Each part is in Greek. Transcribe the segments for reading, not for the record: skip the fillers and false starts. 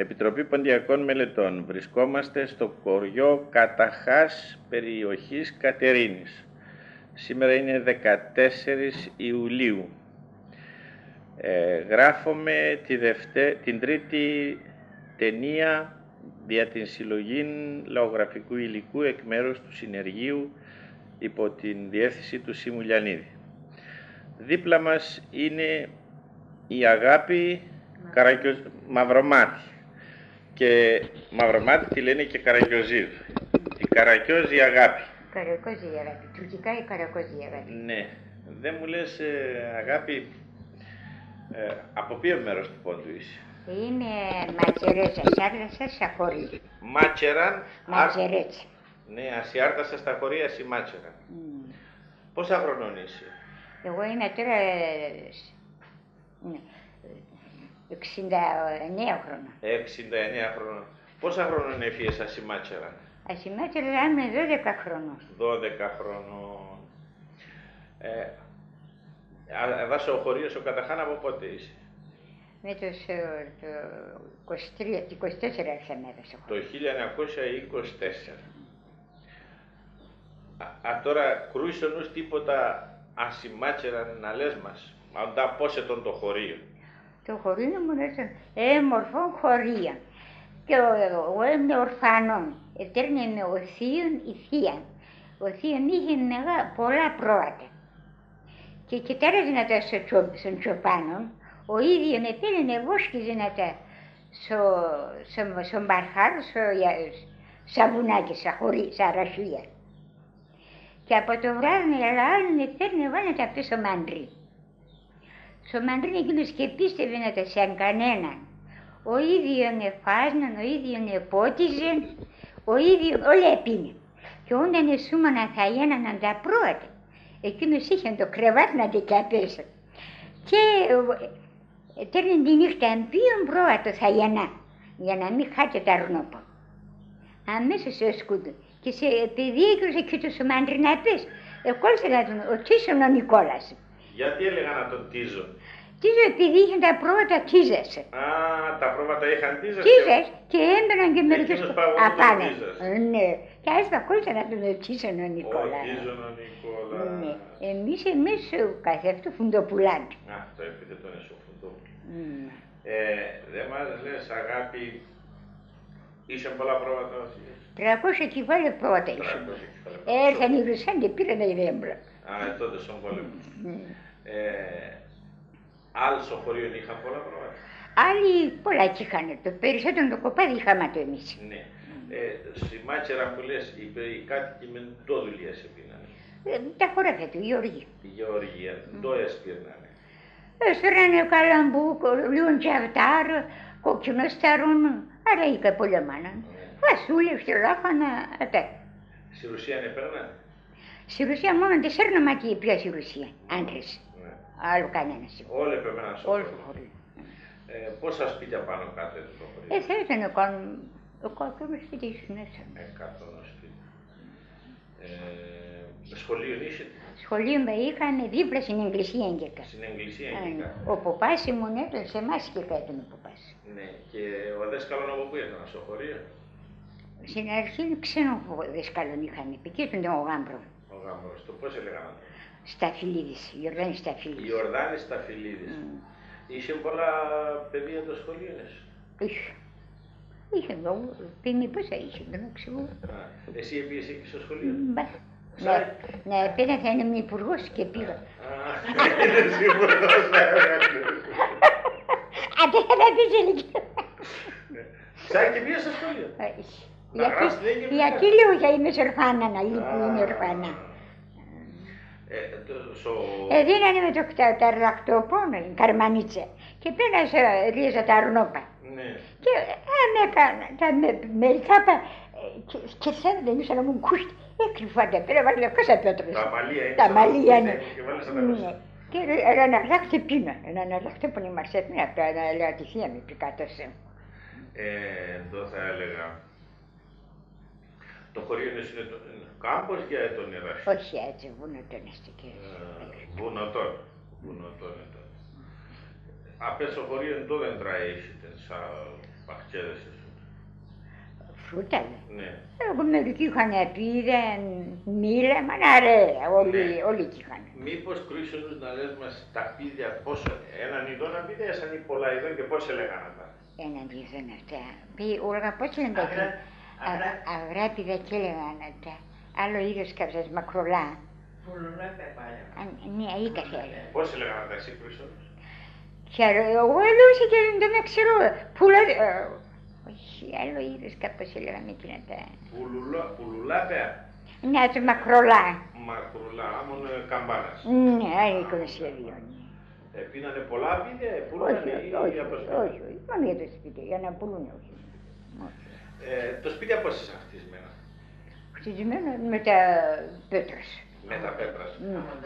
Επιτροπή Ποντιακών Μελετών. Βρισκόμαστε στο χωριό Καταχάς, περιοχής Κατερίνης. Σήμερα είναι 14 Ιουλίου. Γράφουμε την τρίτη ταινία για την συλλογή λαογραφικού υλικού εκ μέρους του Συνεργείου υπό την διεύθυνση του Σίμου Λιανίδη. Δίπλα μας είναι η Αγάπη Μαυρομάτη. Και Μαυρομάτη τη λένε και Καρακιοζίδ. Η Καρακιόζη Αγάπη. Καρακιόζη Αγάπη. Τουρκικά η Καρακιόζη Αγάπη. Ναι. Δεν μου λες, Αγάπη, από ποιο μέρος του Πόντου είσαι? Είναι Ματσερέτσα, Σάρτασα στα χωρία. Μάτσεραν. Ματσερέτσα. Ναι, Ασιάρτασα στα χωρία, εσύ Μάτσεραν. Πόσα χρονών είσαι? Εγώ είμαι τώρα 69 χρόνια. 69 χρόνων. Πόσα χρόνων έφυγες ασημάτσερα? Ασημάτσερα είμαι 12 χρόνων. 12 χρόνων. Εδώ στο χωρίο σου Καταχάν από πότε είσαι? Με το 24 ήρθαμε εδώ στο χωριό. Το 1924. Τώρα κρούεις ο νους τίποτα ασημάτσερα να λες μας. Αντά πώς ετών το χωρίο? Το χωρίο μου είναι μορφό χωρία. Και εγώ είμαι ορφανών. Ετέρνε με ο θείον η θεία. Ο θείον είχε πολλά πρόβατα. Και κοιτάραζε να τα στον τσοπάνο, ο ίδιος επέλαινε βόσκιζε να τα στον μπαρχάρο, στα βουνάκια, στα ρασούια. Και από το βράδυ με παίρνει εγώ να τα πει στο μαντρί. Στο μαντρί εκείνος και πίστευε να τα σαν κανέναν. Ο ίδιος εφάσναν, ο ίδιος επότιζε, ο ίδιος όλα έπινε. Και όταν εσούμανα θα γίναναν τα πρώτα, εκείνος είχε το κρεβάτι να δικαπέσει. Και τέρνει τη νύχτα εμπίον πρόβατο θα γεννά, για να μην χάτε τα αρνόπα. Αμέσως στο σκούτο. Και επειδή έκρουσε και το σουμάντρι να πες, κόλλησε να τον τίσον ο Νικόλας. Γιατί έλεγα να τον τίζουν? Τίζο επειδή είχαν τα πρόβατα τίζες. Α, τα πρόβατα είχαν τίζες. Τίζες και έμπαιναν και μερικές απάνε. Ναι, και ας τα κόλλησε να τον τίσον ο Νικόλας. Ο τίζον ο Νικόλας. Ναι, εμείς καθ' φουντοπουλάνε. Α, το έφυγε τον εσωφουντόπουλο. Δεν μας λες, Αγάπη, είσαι πολλά πρόβατα όσοι? 300 κεφάλαια πρόβατα ήσουν. Έρθαν οι Ρουσάν και πήραν τα ιδέμπλα. Α, τότε στον πόλεμο. Άλλοι στο χωριό είχαν πολλά πρόβατα? Άλλοι πολλά κι είχαν. Το περισσότερο το κοπάδι είχαμε το εμείς. Ναι. Στη Μάτσερα που λες, οι κάτοικοι με το δουλειές επίνανε? Τα χωράφια του, η Γεωργία. Η Γεωργία, το έσπιρνανε. Έσπιρνανε καλαμπούκο, λίγο τσαβτάρ, κόκκινο σταρούν, άρα είχα πολεμάναν. Φασούλες, λάχανα, αυτά. Στη Ρουσία είναι παίρνανε? Στη Ρουσία μόνο 4 ματιοί πια στη Ρουσία, άντρες. Άλλο κανένας. Όλοι έπαιρναν στο χωριό. Πόσα σπίτια πάνω κάτω είναι το χωριό? Θα ήταν ο κάτω σπίτι ήσουν μέσα. 100 σπίτια. Σχολείο είσαι? Σχολείο με είχαμε δίπλα στην Εκκλησία Έγκαικα. Στην Εκκλησία Έγκαικα. Ο ποπάς ήμουν έπαιρνε σε εμάς και κάτω ο ποπάς. Ναι, και ο δέσκαλον από πού ήρθαν, στο χωρίο? Στην αρχή ξένο δέσκαλον είχαμε, εκεί ήταν ο Γάμπρο. Ο Γάμπρος, το πώς έλεγαν? Σταφυλίδης, Ιορδάνης Σταφυλίδης. Ιορδάνης Σταφυλίδης. Είχε πολλά παιδεία το σχολείο? Είχε. Είχε, πόσα είχε, δεν ξέρω. Εσύ πήγες εκεί στο σχολείο? Ναι, πέρα θα είμαι υπουργός και πήγα. Είσαι υπουργός, Άντε θα τα πεις ηλικία. Σαν και πήγες στο σχολείο? Γιατί λέω για είμαι ορφάνα, να λέει που είναι ορφάνα. Δίνανε με το ταρλακτοπόνο, καρμανίτσα, και πέρασε ρίζα τα αρνόπα. Και μερικά και θέλετε εμείς να μου κούστη, έκρυφατε πέρα, βάλε λευκός απέτρος. Τα μαλλία είναι. Και αναλλάχτε πίνα, αναλλάχτε που είναι η Μαρσέτνα, από τα λεατηθία με πικάτωσε. Εδώ θα έλεγα, το χωρίο είναι κάμπος για τον Ιεράσιο? Όχι έτσι, βουνοτόν είστε κύριε. Βουνοτόν. Απέσω χωρίο δεν τράει, Παχτσέδες εσύ. Φρούτα. Ναι. Εγώ μερικοί είχαν πει, μήλα, όλοι τι είχαν. Μήπως κρίσονους να λες μας τα πίδια πόσο, έναν ειδών πίδια, έσαν πολλά ειδών και πώς έλεγαν αυτά. Έναν ειδών αυτά. Όλα πώς λένε τα αγράπηδα και έλεγαν αυτά. Άλλο είδος κάποιας μακρολά. Πουλουλάπια πάλι. Ναι, είχα θέλει. Πώς έλεγαν αυτά εσύ κρίσονους. Ξέρω, εγώ έλεγα και δεν ξέρω. Όχι, άλλο είδος κάπως έλεγαν εκείνα τα. Πουλουλάπια. Ναι, το μακρολά. Μακρουλά, άμον καμπάνας. Ναι, άλλο σχέδιο. Πίνανε πολλά πίδια, πουλούνανε ή από σπίτι. Όχι, μόνο για το σπίτι, για να πουλούν όχι. Το σπίτι πώς είσαι χτισμένα. Χτισμένο με τα πέτρας. Με τα πέτρας.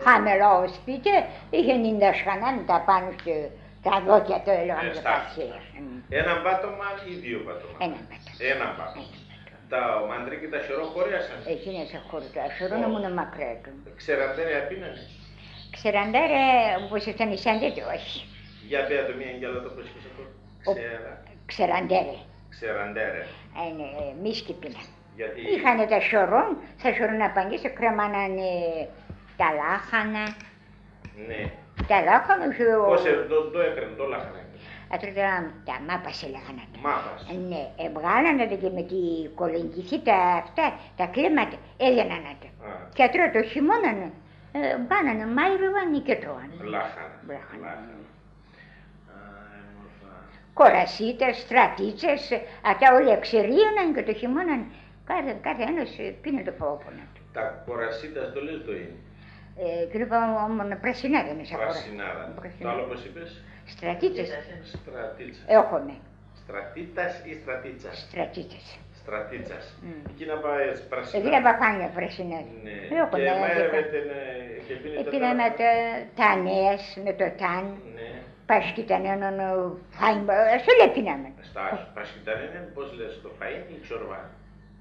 Χαμηλό σπίτι, είχε νίντα σχανά με τα πάνω στα δόκια το έλεγαν το πασίρ. Έναν πάτωμα ή δύο πάτωμα. Έναν πάτωμα. Τα μαντρί και τα σιωρό χωρίασαν. Εκείνα σε χώρο, τα σιωρό να μόνο μακριά του. Ξεραντέρια πίνανε. Ξεραντέρια, όπως ήταν οι σαντέτε, όχι. Για πέρα το μία γυαλό το πώς είσαι αυτό. Ξεραντέρια. Ξεραντέρια. Εμείς και πίνανε. Γιατί... Είχανε τα σιωρό, στα σιωρό να παγγίσαι, κρέμανανε τα λάχανα. Ναι. Τα λάχανα, πώς το έκρανε, το λάχανα. Τα μάπας έλεγαν. Μάπας. Ναι, βγάλανε και με τη κολεγγυθή τα κλίματα, έδαιναν τα. Και τώρα το χειμώνα μπάνανε, μάιρευαν και τρώανε. Λάχανα. Κορασίτες, στρατίτσες, αυτά όλοι εξερίωναν και το χειμώνα κάθε ένας πίνε το φόβονα του. Τα κορασίτας το λες το είναι. Και είπαμε όμως πρασινάδα είναι σαν πρασινάδα. Το άλλο πώς είπες. Στρατίτσες. Στρατίτσες. Έχουμε. Στρατίτας ή στρατίτσας. Στρατίτσες. Στρατίτσας. Εκεί να πάει πρασινάδα. Εκεί να παχάνια πρασινάδα. Ναι. Και μαέρευετε και πίνετε. Πίναμε τα νέας με το ταν. Ναι. Πασκιτανένον φάιν, σε λέει πίναμε. Στα πασκιτανένον πώς λες, το φαΐν ή τσορβά.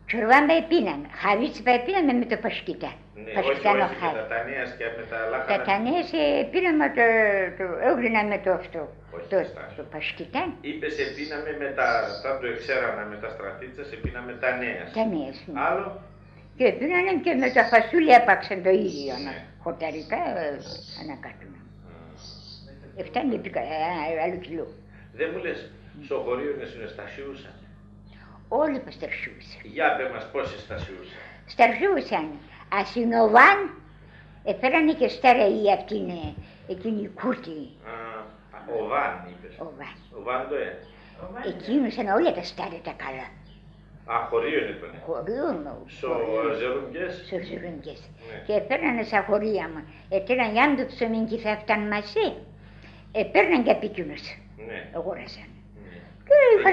Τσορβά με πίναμε, χαβίτσι με πίναμε με το πασκιτά. Ναι, όχι με τα τανέας και με τα λάχανα. Τα τανέας πίναμε έγριναμε το αυτό, το πασκιτά. Είπες πίναμε με τα το εξέρανα με τα στρατίτσας, πίναμε τα νέας. Τα νέας, ναι. Άλλο. Και πίνανε και με τα φασούλια έπαξαν το ίδιο, χορταρικά ανακάτωνα. Φτάνει άλλο κιλό. Δεν μου λες, στο χωρίο είναι συναισθασιούσαν. Όλοι που σταρσιούσαν. Για πες μας πόσοι στασιούσαν. Σταρσιούσαν. Ασυνοβάν, έφερανε και σταρεή αυτήν, εκείνη η κούρτη. Ο Βάν είπες. Ο Βάν το Εκείνους είναι όλα τα στάρια τα καλά. Χωρίο είναι το Χωρίο είναι. Στο Ζερούγκες. Στο Ζερούγκες. Και έφερανε στα χωρία μου. Ετέραν για να το ψωμί και θα έφτανε μαζί. Παίρναν και από εκείνους. Ναι. Αγόρασαν.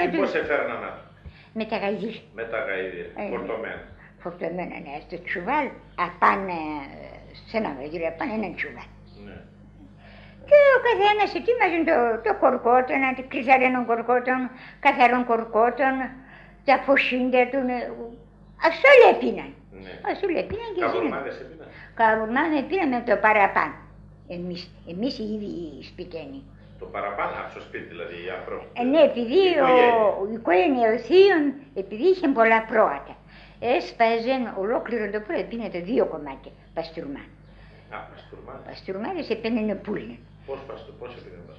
Εκεί πώς έφερναν αυτό. Με τα γαϊδία. Με τα γαϊδία. Φορτωμένα. Φορτωμένα, ναι. Στο τσουβάλ, απάνε, σε ένα γαϊδία, απάνε έναν τσουβάλ. Ναι. Και ο καθένας ετοίμαζε το κορκότον, το κρυζαρένο κορκότον, καθαρόν κορκότον, τα φωσίντα του. Ας όλοι έπιναν. Ναι. Ας όλοι έπιναν και καβουρμάδες έπιναν. Καβουρμάδες έπιναν με το παραπάνω. Εμείς οι ίδιοι σπιτένοι. Το παραπάνω από το σπίτι δηλαδή οι άνθρωποι. Ναι, επειδή η οικογένεια ο θείων, επειδή είχε πολλά πρόβατα, έσπαζε ολόκληρο το πρόβατο, πίνε το 2 κομμάτια παστούρμα. Παστούρμάδες. Παστούρμάδες έπαιρνε πουλιν. Πώς έπαιρνε παστούρμα.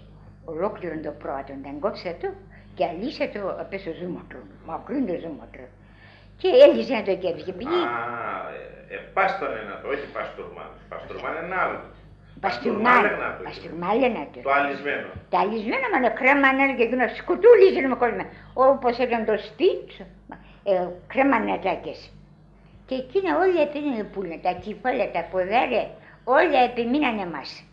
Ολόκληρο το πρόβατο, τον κόψα το και αλύσα το από στο ζούμοτρο, μακρύν το ζούμοτρο. Και έλυσε να το κέψει. Πάστανε να το, όχι παστούρμάδες. Παστούρμάδες είναι άλλο. Παστούρμα λένε το. Το αλυσμένο. Το αλυσμένο με κρέμανε και εκείνο σκουτούλιζε με κόσμο. Όπως ήταν το σπίτι, κρέμανε τάκες. Και εκείνα όλοι επίνανε πουλα, τα κεφάλια, τα ποδάρια, όλα επιμείνανε μας.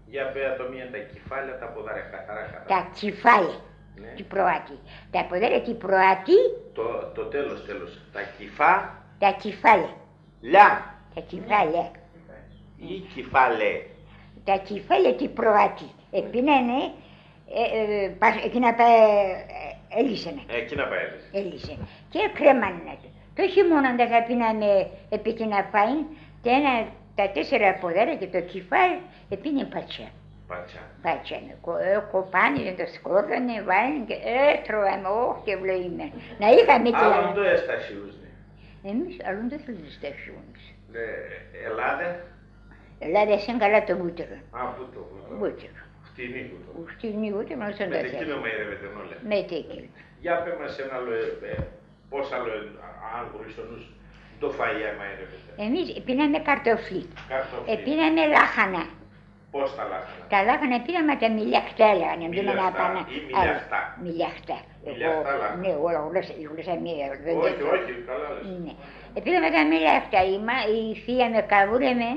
Για πέρα το μία τα κεφάλια, τα ποδάρια, καθαρά. Τα κεφάλια, την προάτη. Τα ποδάρια, την προάτη. Το τέλος. Τα κεφά. Τα κεφάλια. Τα κεφάλια. Ή κεφάλε. Τα κεφάλια την προάτη. Επίνανε, εκείνα έλυσανε. Εκείνα έλυσανε. Και κρέμανε. Το χειμώνα δεν θα πίναμε επί την αφάιν, τα 4 ποδάρια και το κεφάλι επίνε πατσιά. Πατσά. Κοπάνιζε, το σκόρδανε, βάλανε και έτρωγαμε, όχι και βλοημένοι. Να είχαμε και Άλλον το έστασιούς, ναι. Εμείς άλλον δεν θέλουμε στα σιούμες. Ελλάδα. Ελλάδα είναι καλά το βούτυρο. Α, βούτυρο. Βούτυρο. Φτηνή βούτυρο. Φτηνή βούτυρο, μας τον Με τα τεκίλο μαϊρεύετε όλα. Με τεκίλο. Για πες μας ένα άλλο, πώς άλλο άγγουρους ονούς το φαΐα μαϊρεύετε. Εμείς πίναμε καρτοφλί. Πίναμε λάχανα. Πώς τα λάχανα. Τα λάχανα πίναμε τα μιλιαχτά λέγανε. Μιλιαχτά ή μιλιαχτά. Μιλιαχτά. Μιλιαχτά λάχανα. Ναι, όλα γλώσσα μία. Όχι, καλά λες. Ναι. Πίναμε τα μιλιαχτά. Η θεία με καβούρεμε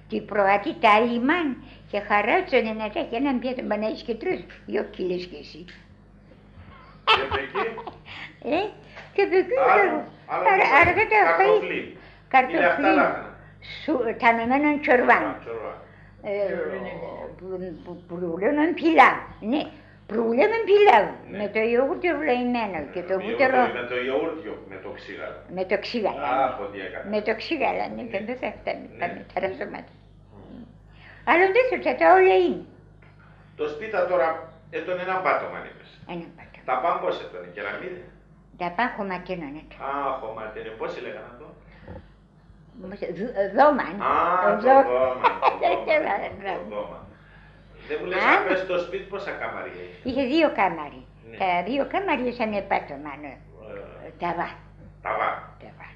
την προατή τα λιμάν και χαράτσονε να τα και έναν πιάτο μπανάεις και τρως. 2 κιλές και εσύ. Και από εκεί. Και από εκεί αργότερα καρτοφλί. Καρτοφλί. Τανωμένων τσορβάν. Προυλένων πιλάβ. Ναι, προυλένων πιλάβ. Με το ιόγουρτι βλοημένο και το βούτυρο. Με το ιόγουρτι, με το ξύγαλα. Με το ξύγαλα. Με το ξύγαλα, ναι, και δεν θα φτάνει τα ραζώματα. Αλλά δεν θα τα όλα είναι. Το σπίτι τώρα, έτον έναν πάτωμα είπες. Έναν πάτωμα. Τα πάνε πώς έτον, κεραμίδε. Τα πάνε χωματένων. Α, χωματένε, πώς έλεγαν αυτό. Δόμαν. Α, το δόμαν. Δεν μου λες να πες το σπίτι πόσα κάμαρια είχε. Είχε 2 κάμαροι. Τα 2 κάμαρια ήταν πάτωμα. Ταβά. Ταβά.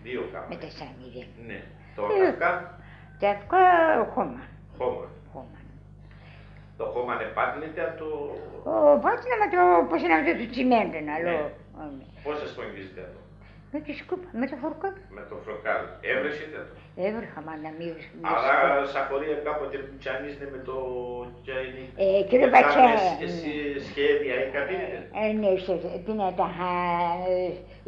2 κάμαρια. Με τα σανίδια. Ναι. Το καυκά. Το καυκά χώμα. Χώμα. Το χώμα είναι πάτνεται από το... Πάτνε με το, πώς είναι αυτό το τσιμέντο, άλλο. Πώς σας πογγίζετε αυτό. Με τη σκούπα, με το φορκάλι. Με το φορκάλι. Έβρεσετε το. Έβρεχα, μα να μην βρίσκουμε. Αλλά σαχωρία κάποτε τσανίζετε με το τσάινι. Κύριε Πατσά. Σχέδια ή καπίνετε. Ναι, είναι τα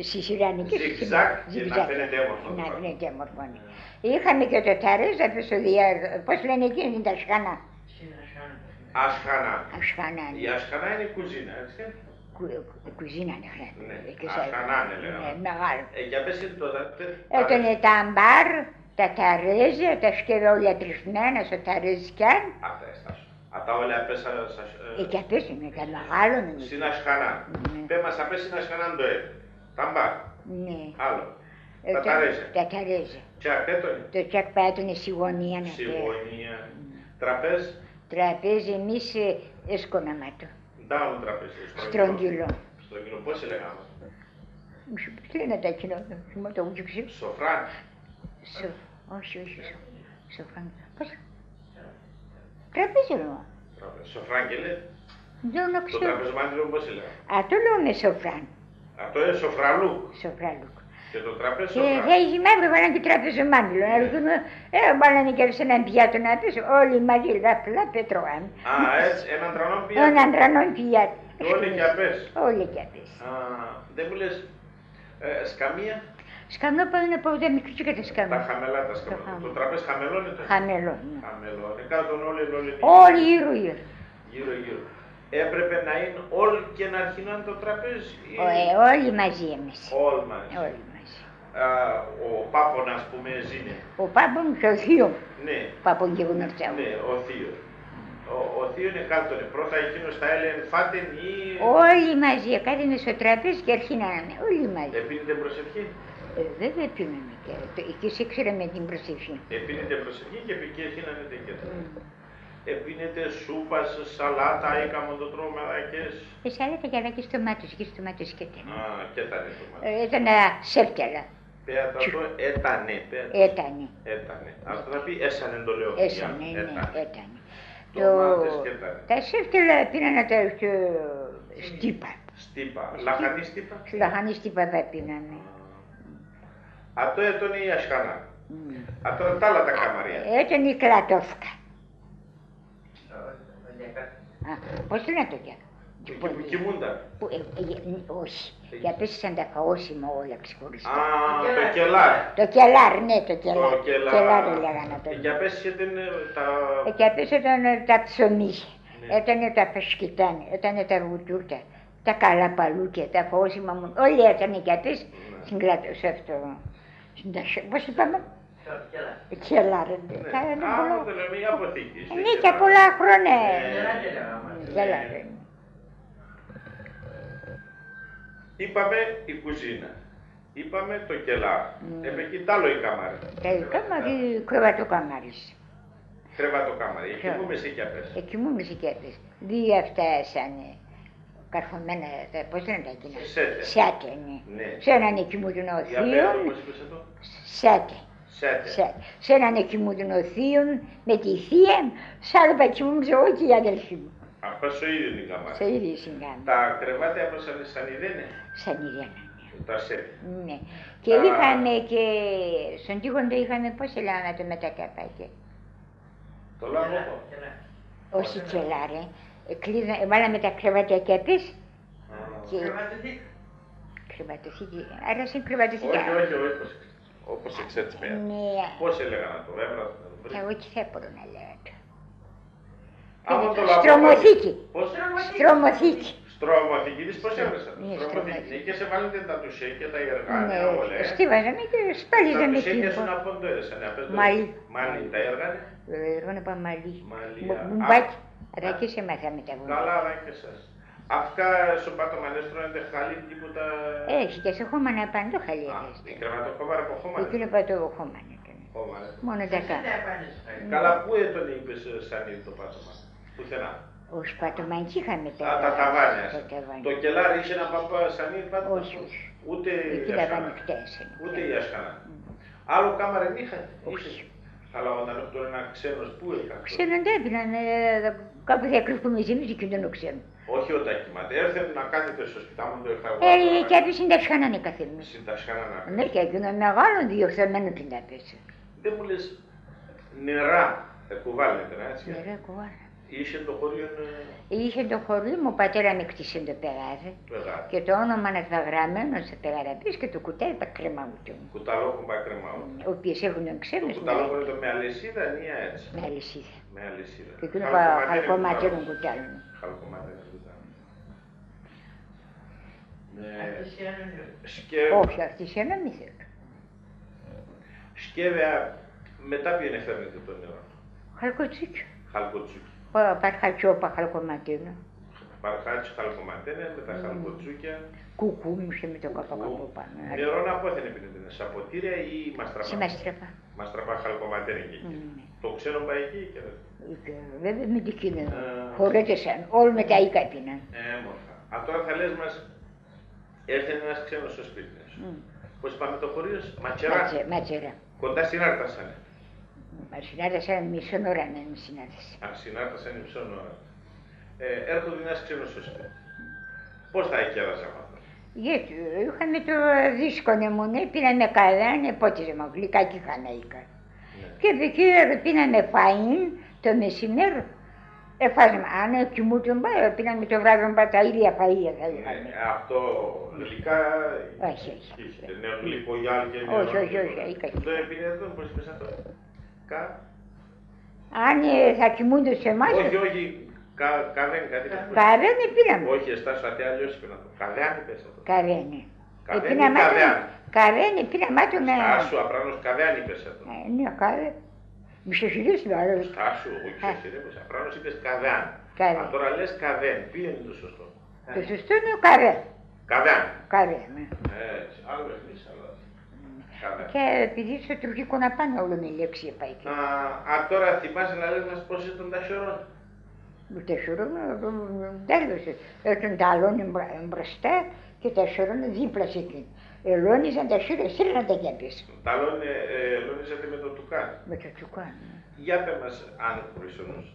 σισιρανικές. Ζιγζάκ και να φαίνεται όμορφο. Να φαίνεται όμορφο. Είχαμε και το ταρέζα, πώς λένε εκείνη τα σχάνα. Ασχανά. Η ασχανά είναι η κουζίνα, έτσι. Κουζίνα είναι ναι. Ασχανά είναι λέγαμε. Μεγάλο. Για πες είναι το Ήταν τα αμπάρ, τα ταρέζια, τα σκεύα όλα τρισμένα στο ταρέζικιάν. Αυτά έστασαν. Τα όλα πέσα σας... Και πέσανε, τα μεγάλο νομίζω. Στην ασχανά. Πες μας θα πες στην ασχανά το τα αμπάρ. Ναι. Άλλο. Τα ταρέζια. Τα ταρέζια. Τσακ έτονε. Το τσακ πάτωνε σιγωνία. Σιγωνία. Τραπέζ. Τραπέζι εμείς έσκοναμα το. Ντάουν τραπέζι. Στρογγυλό. Στρογγυλό, πώς έλεγαμε. Τι λένε τα κοινό, το ούτζουξι. Σοφράν. Όχι, σοφράν. Πώς. Τραπέζι λέω. Σοφράν και λέει. Δεν το ξέρω. Το τραπεζμάντιλο πώς έλεγαμε. Αυτό λέω με σοφράν. Αυτό είναι σοφραλούκ. Σοφραλούκ. Και το τραπέζι Και οι μαύροι βάλανε και τραπεζομάντιλο. Βάλανε και σε έναν πιάτο να πεις όλοι μαζί λαπλά πετρώγαμε. Α, έτσι, έναν τρανό πιάτο. Έναν τρανό πιάτο. Όλοι και απές. Όλοι και απές. Δεν μου λες σκαμία. Σκαμνό πάνω να πω, δεν μικρή και τα σκαμνό. Τα χαμελά τα σκαμνό. Το τραπέζι χαμελό είναι το. Χαμελό. Χαμελό. Κάτω όλοι. Όλοι γύρω. Γύρω. Έπρεπε να είναι όλοι και να αρχινάνε το τραπέζι. Όλοι μαζί εμείς. Όλοι μαζί. Ο Πάπων, ας πούμε, ζήνε. Ο Πάπων και ο Θείο. Ναι. Πάπων και γνωστάω. Ναι, ο Θείος. Ο Θείο είναι κάτωνε. Πρώτα εκείνος τα έλεγε φάτεν ή... Όλοι μαζί, κάθανε στο τραπέζι και αρχινάνε. Όλοι μαζί. Επίνετε προσευχή. Βέβαια πίνανε και εκεί σε ήξερα με την προσευχή. Επίνετε προσευχή και εκεί αρχινάνε και επίνετε σούπας, σαλάτα ή καμοντοτρόμερακες. Σαλάτα και άλλα και στομάτες και τέτοια. Και έτανε ντομάτες. Ήταν σέφτελα. Πέατα το έτανε. Έτανε. Αυτό θα πει έσανε το λέω. Έσανε, ναι, έτανε. Ντομάτες και έτανε. Τα σέφτελα πίνανε τα στύπα. Στύπα. Λαχανή στύπα. Λαχανή στύπα θα πίνανε. Αυτό έτανε η ασχανά. Αυτό τα άλλα τα καμαρία. Έτανε η κλατόφκα. Πώς λένε το για. Που κοιμούνταν. Όχι, για πέσει σαν τα καόσιμα όλα ξεχωριστά. Το κελάρ. Το κελάρ, ναι, το κελάρ. Κελάρ λέγανε το. Για πέσει ήταν τα... Για πέσει ήταν τα ψωμίσια, ήταν τα πασκιτάνια, ήταν τα ρουτούρια, τα καλαπαλούκια, τα καόσιμα μου. Όλοι ήταν για πέσει στην κλατό, σε αυτό. Πώς είπαμε. Κελάρε. Άμα το λέμε η αποθήκη. Ναι, και πολλά χρόνια. Κελάρε. Είπαμε η κουζίνα. Είπαμε το κελάρ. Εκεί τ' άλλο η κάμαρη. Η κάμαρη, κρεβατοκάμαρης. Κρεβατοκάμαρη. Εκεί μου μεσικιαπές. Εκεί μου μεσικιαπές. Δύο αυτά σαν καρφωμένα, πώς λένε τα εκείνα. Σέτε, ναι. Σε έναν εκοιμούδινο θείο. Πώς είπες εδώ. Σέτε. Σε έναν εκοιμούδινο θείο με τη θεία, σ' άλλο πακιμούμιζε εγώ και οι αδελφοί μου. Αυτό στο ίδιο την κάμαρη. Στο ίδιο την κάμαρη. Τα κρεβάτια από σανιδένε. Σανιδένα. Τα σέτ. Ναι. Και είχαμε και στον τοίχο το είχαμε, πώς λέγανε το με τα καπάκια. Το λάβω. Όχι κελάρε. Βάλαμε τα κρεβάτια και πες. Κρεβατοθήκη. Άρα είναι κρεβατοθήκη. Όχι, όπως εξέτσιμε. Πώς έλεγαν το, έβρα. Εγώ τι θα μπορώ να λέω. Στρωμοθήκη. Στρωμοθήκη. Στρωμοθήκη της πώς έβρεσα. Στρωμοθήκη. Και σε βάλετε τα τουσέ και τα εργάνια όλα. Στίβαζαμε και σπάλιζαμε εκεί. Τα τουσέ και σου να πόντο έδεσαν. Μάλι. Μάλι τα έργανα. Εγώ να πάω μάλι. Μπουμπάκι. Αλλά και σε μάθαμε τα βουνά. Καλά, αλλά και εσάς. Αυτά στο πατωμανές τρώνε χαλί τίποτα. Έχει και σε χώμανα παντού χαλί. Η κρεβατοκόμαρα από χώμανα. Εκείνο πατώ χώμανα. Μόνο τα κάνω. Καλά, πού τον είπες σαν το πάτωμα. Πουθενά. Όχι, πάτωμα εκεί είχαμε πέρα. Τα ταβάνια. Το κελάρι είχε ένα παπά σαν πάτωμα. Όχι, όχι. Ούτε εκεί τα βάνει χτες. Ούτε η ασκάνα. Άλλο κάμαρα δεν είχατε. Όχι. Αλλά όταν τώρα ένα ξένος πού έκανε. Ξένον δεν έπιναν. Κάπου θα κρύφουμε εμείς και δεν το ξέρουν. Όχι όταν κοιμάται. Έρθε να κάθεται στο σπιτά μου το εφταγό. Και έπεισε συνταξχάνανε καθένα. Συνταξχάνανε. Ναι, και εκείνο μεγάλο διοχθεμένο την έπεσε. Δεν μου λες νερά κουβάλετε, έτσι. Νερά κουβάλετε. Είχε το χωριό. Είχε το χωριό μου, ο πατέρα με κτίσε το πεγάδι. Και το όνομα αναγραμμένο σε πεγαδαπής και το κουτάλι τα κρεμαούτο μου. Κουταλόκο πα κρεμαούτο. Οι οποίες έχουν ξένες. Το κουταλόκο είναι το με αλυσίδα ή έτσι. Με αλυσίδα. Με αλυσίδα. Και εκείνο χαλκομάτιρο κουτάλι. Χαλκομάτιρο κουτάλι. Όχι, αρτισιανό μη θέλω. Σκεύαια, μετά ποιον φέρνετε το νερό. Χαλκοτσούκιο. Χαλκοτσούκιο. Παρχατσόπα χαλκοματίνο. Παρχάτσι χαλκοματίνο με τα χαλκοτσούκια. Κουκούμισε με το καπακαπό πάνω. Νερό να πότε είναι πίνετε, σε ποτήρια ή μαστραπά. Σε μαστραπά. Μαστραπά χαλκοματίνο και εκεί. Το ξένο πάει εκεί και βέβαια με την κοινή. Χωρέτεσαν, όλοι με τα οίκα πίναν. Μόρφα. Α, τώρα θα λες μας, έρθει ένας ξένος στο σπίτι σου. Πώς είπαμε το χωρίο, Ματσερά. Ματσερά. Κοντά συνάρτασανε. Μα συνάρτασαν μισό ώρα να με συνάρτασαν. Α, συνάρτασαν μισό ώρα. Έρχονται ένας ξένος στο σπίτι. Πώς θα εκέραζα αυτό. Γιατί είχαμε το δύσκολο μου, πήραμε καδάνε, πότε με γλυκά και χαναίκα. Και εκεί πήραμε φαΐν το μεσημέρι. Εφάζαμε, αν κοιμούνται μπάι, πήραμε το βράδυ μπάι τα ίδια φαΐα θα είχαμε. Αυτό γλυκά. Όχι, όχι. Νέο γλυκό γυάλι και νέο. Όχι, όχι, όχι. Δεν έπινε εδώ, πώς είπες αυτό. Αν θα κοιμούνται σε εμάς. Όχι, όχι. Καδέν, κάτι. Καδέν πήραμε. Όχι, εστάσου ατέ αλλιώς είπε να το. Καδέν είπες αυτό. Καδέν. Καδέν πήραμε το με. Στάσου, απράνος καδέν είπες αυτό. Ναι, καδέν. Μη σε χειρίσει το άλλο. Στάσου, όχι σε χειρίπως. Απράνος είπες καδέν. Αν τώρα λες καδέν, ποιο είναι το σωστό. Το σωστό είναι ο καδέν. Καδέν. Καδέν, ναι. Έτσι, άλλο εμείς, άλλο. Και επειδή στο τουρκικό να πάνε όλο με λέξη πάει εκεί. Α, τώρα θυμάσαι να λες μας πώς ήταν τα σιωρών. Τα σιωρών, τέλος. Ήταν τα αλόνι μπροστά και τα σιωρών δίπλα σε εκείνη. Ελώνιζαν τα σιωρών, στέλναν τα γιάπες. Τα αλόνι ελώνιζατε με το τουκάν. Με το τουκάν. Για πέ μας αν χρυσονούς.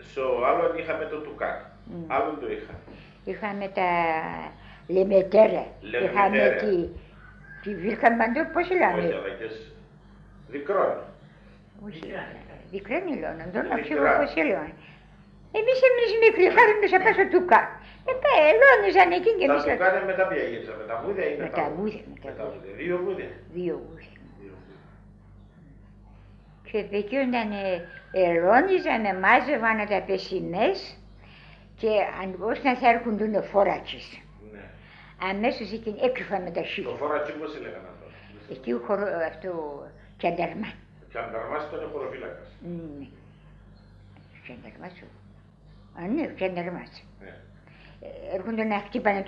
Στο άλλον είχαμε το τουκάν. Άλλον το είχα. Είχαμε τα λεμετέρα. Είχαμε τη βίλκαμαντό, πώς λέμε. Όχι, αλλά και δικρόν. Όχι, δικρόν ηλώναν, δεν ξέρω πώς έλεγαν. Εμείς μικροί, χάρηντες απ' στο τουκάν. Ελώνιζαν εκεί και εμείς. Τα τουκάν με τα ποια γύρισα, με τα βούδια ή με τα βούδια. Δύο βούδια. Δύο βούδια. Και εκεί όταν ελώνιζαν, μάζευαν τα πεσινές και όταν θα έρχονταν φοράτσες. Αμέσως εκεί έκρυφα με τα σίχα. Το φοράτσι πώς έλεγαν αυτό. Εκεί αυτό Κιανταρμά. Κιανταρμάς ήταν χωροφύλακας. Ναι. Κιανταρμάς. Ναι, κιανταρμάς. Ναι. Έρχονται να χτύπανε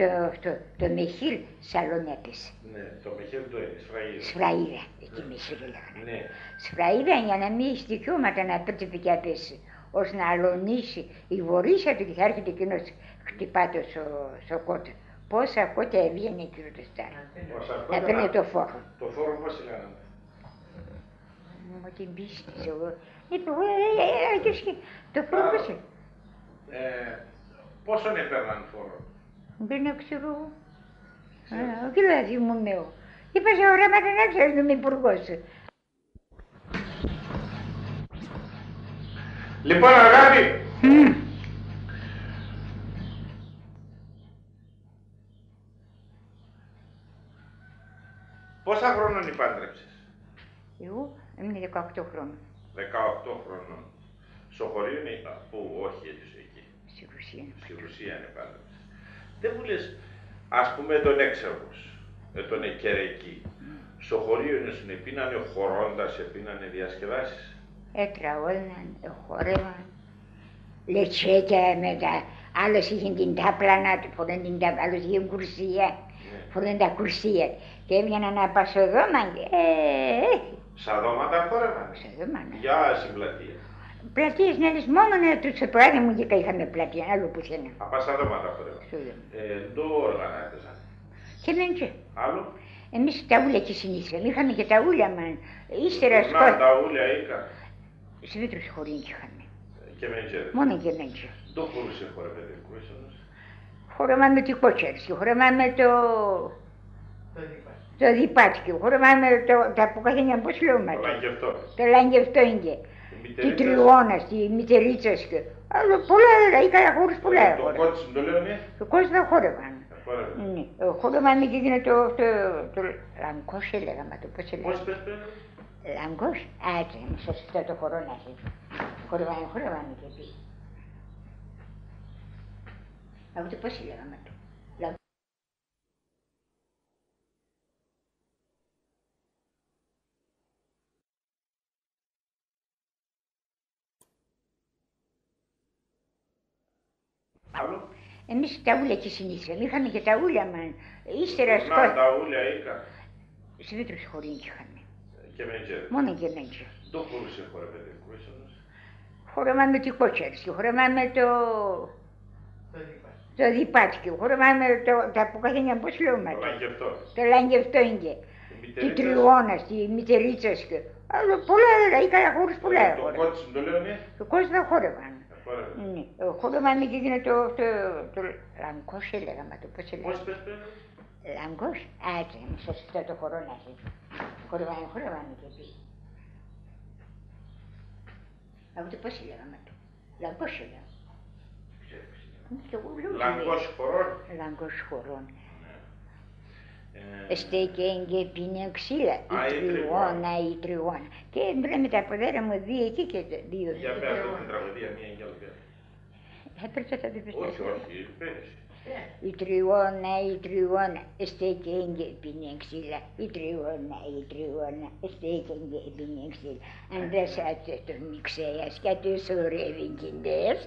το μεχίλ σαλονέτες. Ναι, το μεχίλ το είναι, σφραγίδα. Σφραγίδα, εκεί μεχίλ λέγανε. Ναι. Σφραγίδα για να μην έχει δικαιώματα να πέτει και απέσει. Ώστε να αλωνίσει η βορύσα του και θα έρχεται εκείνος χτυπάτο στο κότο. Πόσα κότα έβγαινε εκείνο το στάρι. Να παίρνει το φόρο. Το φόρο πώς λέγανε. Μου την πίστησε εγώ. Είπε εγώ, το φόρο πώς είναι. Πόσον έπαιρναν φόρο. Δεν ξέρω εγώ. Όχι δεν θυμούμαι εγώ. Είπα σε οράματα να ξέρεις είμαι υπουργός. Λοιπόν αγάπη. Πόσα χρόνων υπάντρεψες. Εγώ έμεινε 18 χρόνων. 18 χρόνων. Στο χωρίο είναι, που όχι εκεί. Στη Ρουσία. Στη Ρουσία είναι πάντρεψες. Δεν μου λες, ας πούμε τον έξεργος, τον εκερεκή. Στο χωρίο είναι σου πίνανε χωρώντας, πίνανε διασκεδάσεις. Τραγώδαν, χόρευαν, λετσέκια μετά. Άλλος είχε την τάπλανα του, φορέν την τάπλανα, άλλος είχε κουρσία, φορέν τα κουρσία. Και έβγαιναν να πας στο δώμα και Σαν δώματα χόρευαν. Σαν δώματα. Για στην πλατεία. Πλατείες να λες μόνο στο πράγμα μου και είχαμε πλατεία, άλλο πουθενά. Απά σαν δώματα χόρευαν. Το όργανα έπαιζαν. Και μέντσε. Άλλο. Εμείς τα ούλια και συνήθιζαμε, είχαμε και τα ούλια μας. Ύστερα Να τα ούλια είχα. Σε βίτρος χωρί είχαμε. Και μέντσε. Μόνο και μέντσε. Το χωρούσε χορεύεται κουρίσονος. Χορεύαμε το κότσερσι, χορεύαμε το διπάτικο, χορεύαμε τα ποκαθένια πώς λέμε. Το λαγγευτό. Το λαγγευτό είναι. Τη τριώνα, τη μητερίτσα και άλλο πολλά είχα χώρους πολλά. Το κότσι το λένε. Το κότσι δεν χόρευαν. Χόρευαμε και έγινε το λαγκός έλεγαμε, το πώς έλεγαμε. Πώς πες πέρα. Λαγκός, έτσι, σωστά το χορό να έχει. Χορευάνε και πει. Αυτό πώς έλεγαμε το. Άλλο. Εμείς τα ούλια και συνήθιζαμε, είχαμε και τα ούλια μας. Ύστερα Να τα ούλια είχα. Σε βίτρος χωρί είχαμε. Και μέντσε. Μόνο και μέντσε. Το χωρούσε χορεύεται κουρίσονος. Χορεύαμε το κότσερσι, χορεύαμε το διπάτικο, χορεύαμε τα ποκαθένια πώς λέμε. Το λαγγευτό. Το λαγγευτό είναι. Τη τριώνα, τη μητερίτσα και άλλο πολλά είχα χώρους πολλά. Το κότσι το λένε. Το κότσι δεν χόρευαν. Χόρευαμε και έγινε το λαγκός έλεγαμε, το πώς έλεγαμε. Πώς πες πέρα. Λαγκός, έτσι, σωστά το χορό να έχει. Χορευάνε και πει. Αυτό πώς έλεγαμε το. Λαγκός έλεγαμε. Λαγκός χορών. Λαγκός χορών. Στέκεγγε πίνε ξύλα, η τριγώνα. Και με τα ποδέρα μου δύο εκεί και δύο. Για πέρα την τραγωδία μία για άλλη. Έπρεπε θα την πιστεύω. Όχι, όχι, πέρυσι. Η τριγώνα, στέκεγγε πίνε ξύλα, η τριγώνα, στέκεγγε πίνε ξύλα. Αν δεν σάτσε τον Μιξέας και τους ορεύει κιντές.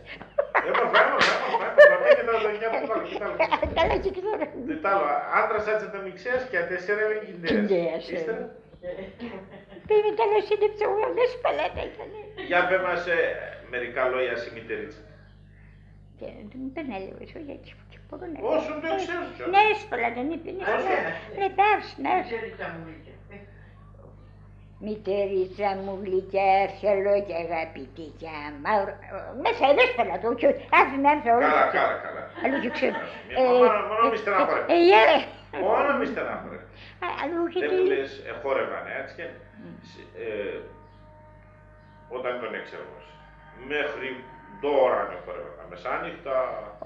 Καλά και ξέρω. Τι άλλο, άντρας άτσε τα Μιξέας και ατέσσερευε κιντές. Πήγε τα λοσύνεψε όλες παλάτα ήτανε. Για πέ μας μερικά λόγια στη μητερίτσα. Και δεν έλεγε όσο γιατί μπορώ να... Όσον το ξέρεις. Ναι, έσπαλα δεν είπε. Ναι, πέρσι, ναι. Μητερίτσα μου γλυκιά, θέλω και αγαπητικιά. Μέσα εδώ έσπαλα το, άρχισε να έρθω όλο. Καλά. Αλλού και ξέρω. Μόνο μη στενάχωρε. Μόνο μη στενάχωρε. Δεν μου λες, χόρευανε έτσι και όταν τον έξεργος. Μέχρι τώρα με χόρευαν, μεσάνυχτα.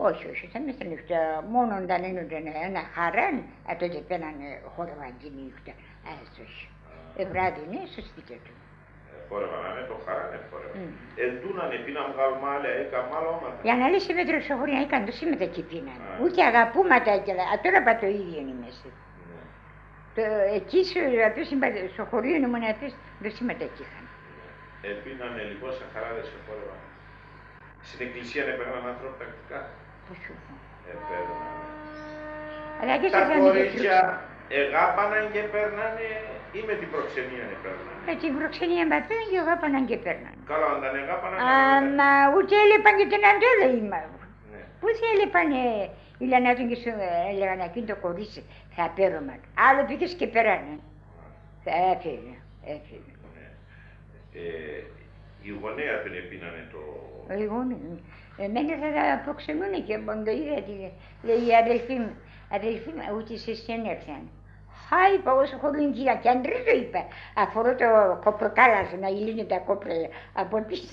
Όχι, ήταν μεσάνυχτα. Μόνο όταν ένωταν ένα χαράν, τότε πένανε χόρευαν τη νύχτα. Βράδυ, ναι, στο σπίτι του. Χόρευαν, ναι, το χαράν χόρευαν. Εντούνανε, πίναν γαλμάλια, έκαν μάλλον. Για να λύσει με τροσοχωρία, έκαν το σήμερα και πίνανε. Ούτε αγαπούματα και τώρα πα το ίδιο είναι μέσα. Εκεί στο χωρίο ήμουν αυτές, δεν συμμετέχαν. Επίνανε λοιπόν σαν χαράδες σε χώρο. Στην εκκλησία έπαιρναν άνθρωποι τακτικά. Πώς σου πω. Αλλά και τα κορίτσια εγάπαναν και παίρνανε ή με την προξενία παίρνανε. Με την προξενία μπατράνε και εγάπαναν και παίρνανε. Καλά, όταν εγάπαναν. Μα ούτε έλειπαν και τον Αντέλο είμαι. Πού θα έλειπαν οι Λανάτων και σου έλεγαν εκείνο το κορίτσι θα πέρωμα. Άλλο πήγες και πέρανε. Θα έφυγε. Η γονέα τον επίνανε το... Η γονέα. Εμένα θα τα προξενούν και μόνο το είδα. Λέει η αδελφή μου, ούτε σε σένα έρθαν. Χα, είπα όσο χωρούν και άντρες το είπα. Αφορώ το κοπροκάλαθο, να λύνει τα κόπρα από πίσω.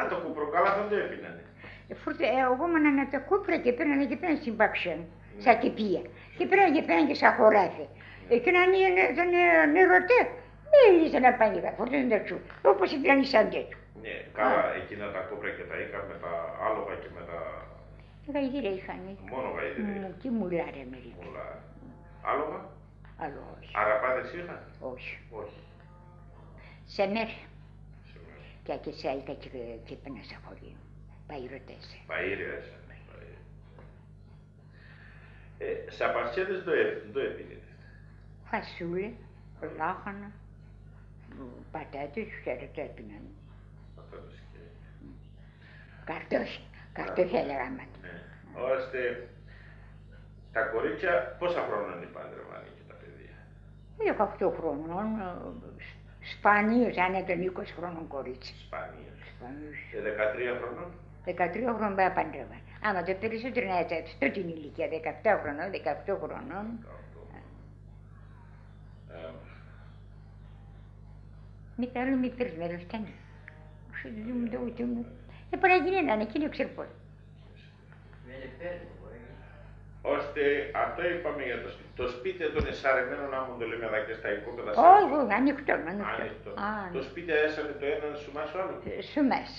Α, το κοπροκάλαθο δεν το έπινανε. Εγώ ήμουν τα κόπρα και πέρανε στην παξιά, σαν τυπία. Και πέρανε και σαν χωράφι. Και να ήταν νερωτέ. Δεν να πάνε φορτίζουν τα τσου, όπως ήταν σαν τέτοιο. Ναι, καλά, εκείνα τα κόπρα και τα είχα με τα άλογα και με τα... Γαϊδίρια είχαν. Μόνο γαϊδίρια. Τι μουλάρε μερικοί. Άλογα. Άλογα όχι. Αραπάδες είχαν. Όχι. Όχι. Σε μέρα. Και σε άικα και πένα στα χωρία. Παϊρωτές. Παΐρες. Σε απαρτσέδες το έπινετε. Φασούλε, λάχανα, πατάτες, ξέρετε το έπιναν. Καρτόφι έλεγαμε. Ώστε τα κορίτσια πόσα χρόνια είναι παντρεμάνοι και τα παιδιά. 18 χρόνων, σπανίως αν ήταν 20 χρόνων κορίτσι. Σπανίως. Και 13 χρόνων. 13 χρόνων πάει παντρεύαν. Άμα το περισσότερο είναι έτσι, τότε την ηλικία, 17 χρονών, 18 χρονών. Μη τα άλλο μη πήρες με φτάνει. Ούτε μου. Παραγίνει να είναι, εκείνο ξέρω πώς. Ώστε αυτό είπαμε για το σπίτι. Το σπίτι των εσαρεμένων, άμα το λέμε εδώ και στα οικόπεδα. Όχι, ανοιχτό. Το σπίτι έσανε το έναν σουμά στο άλλο. Σουμάς.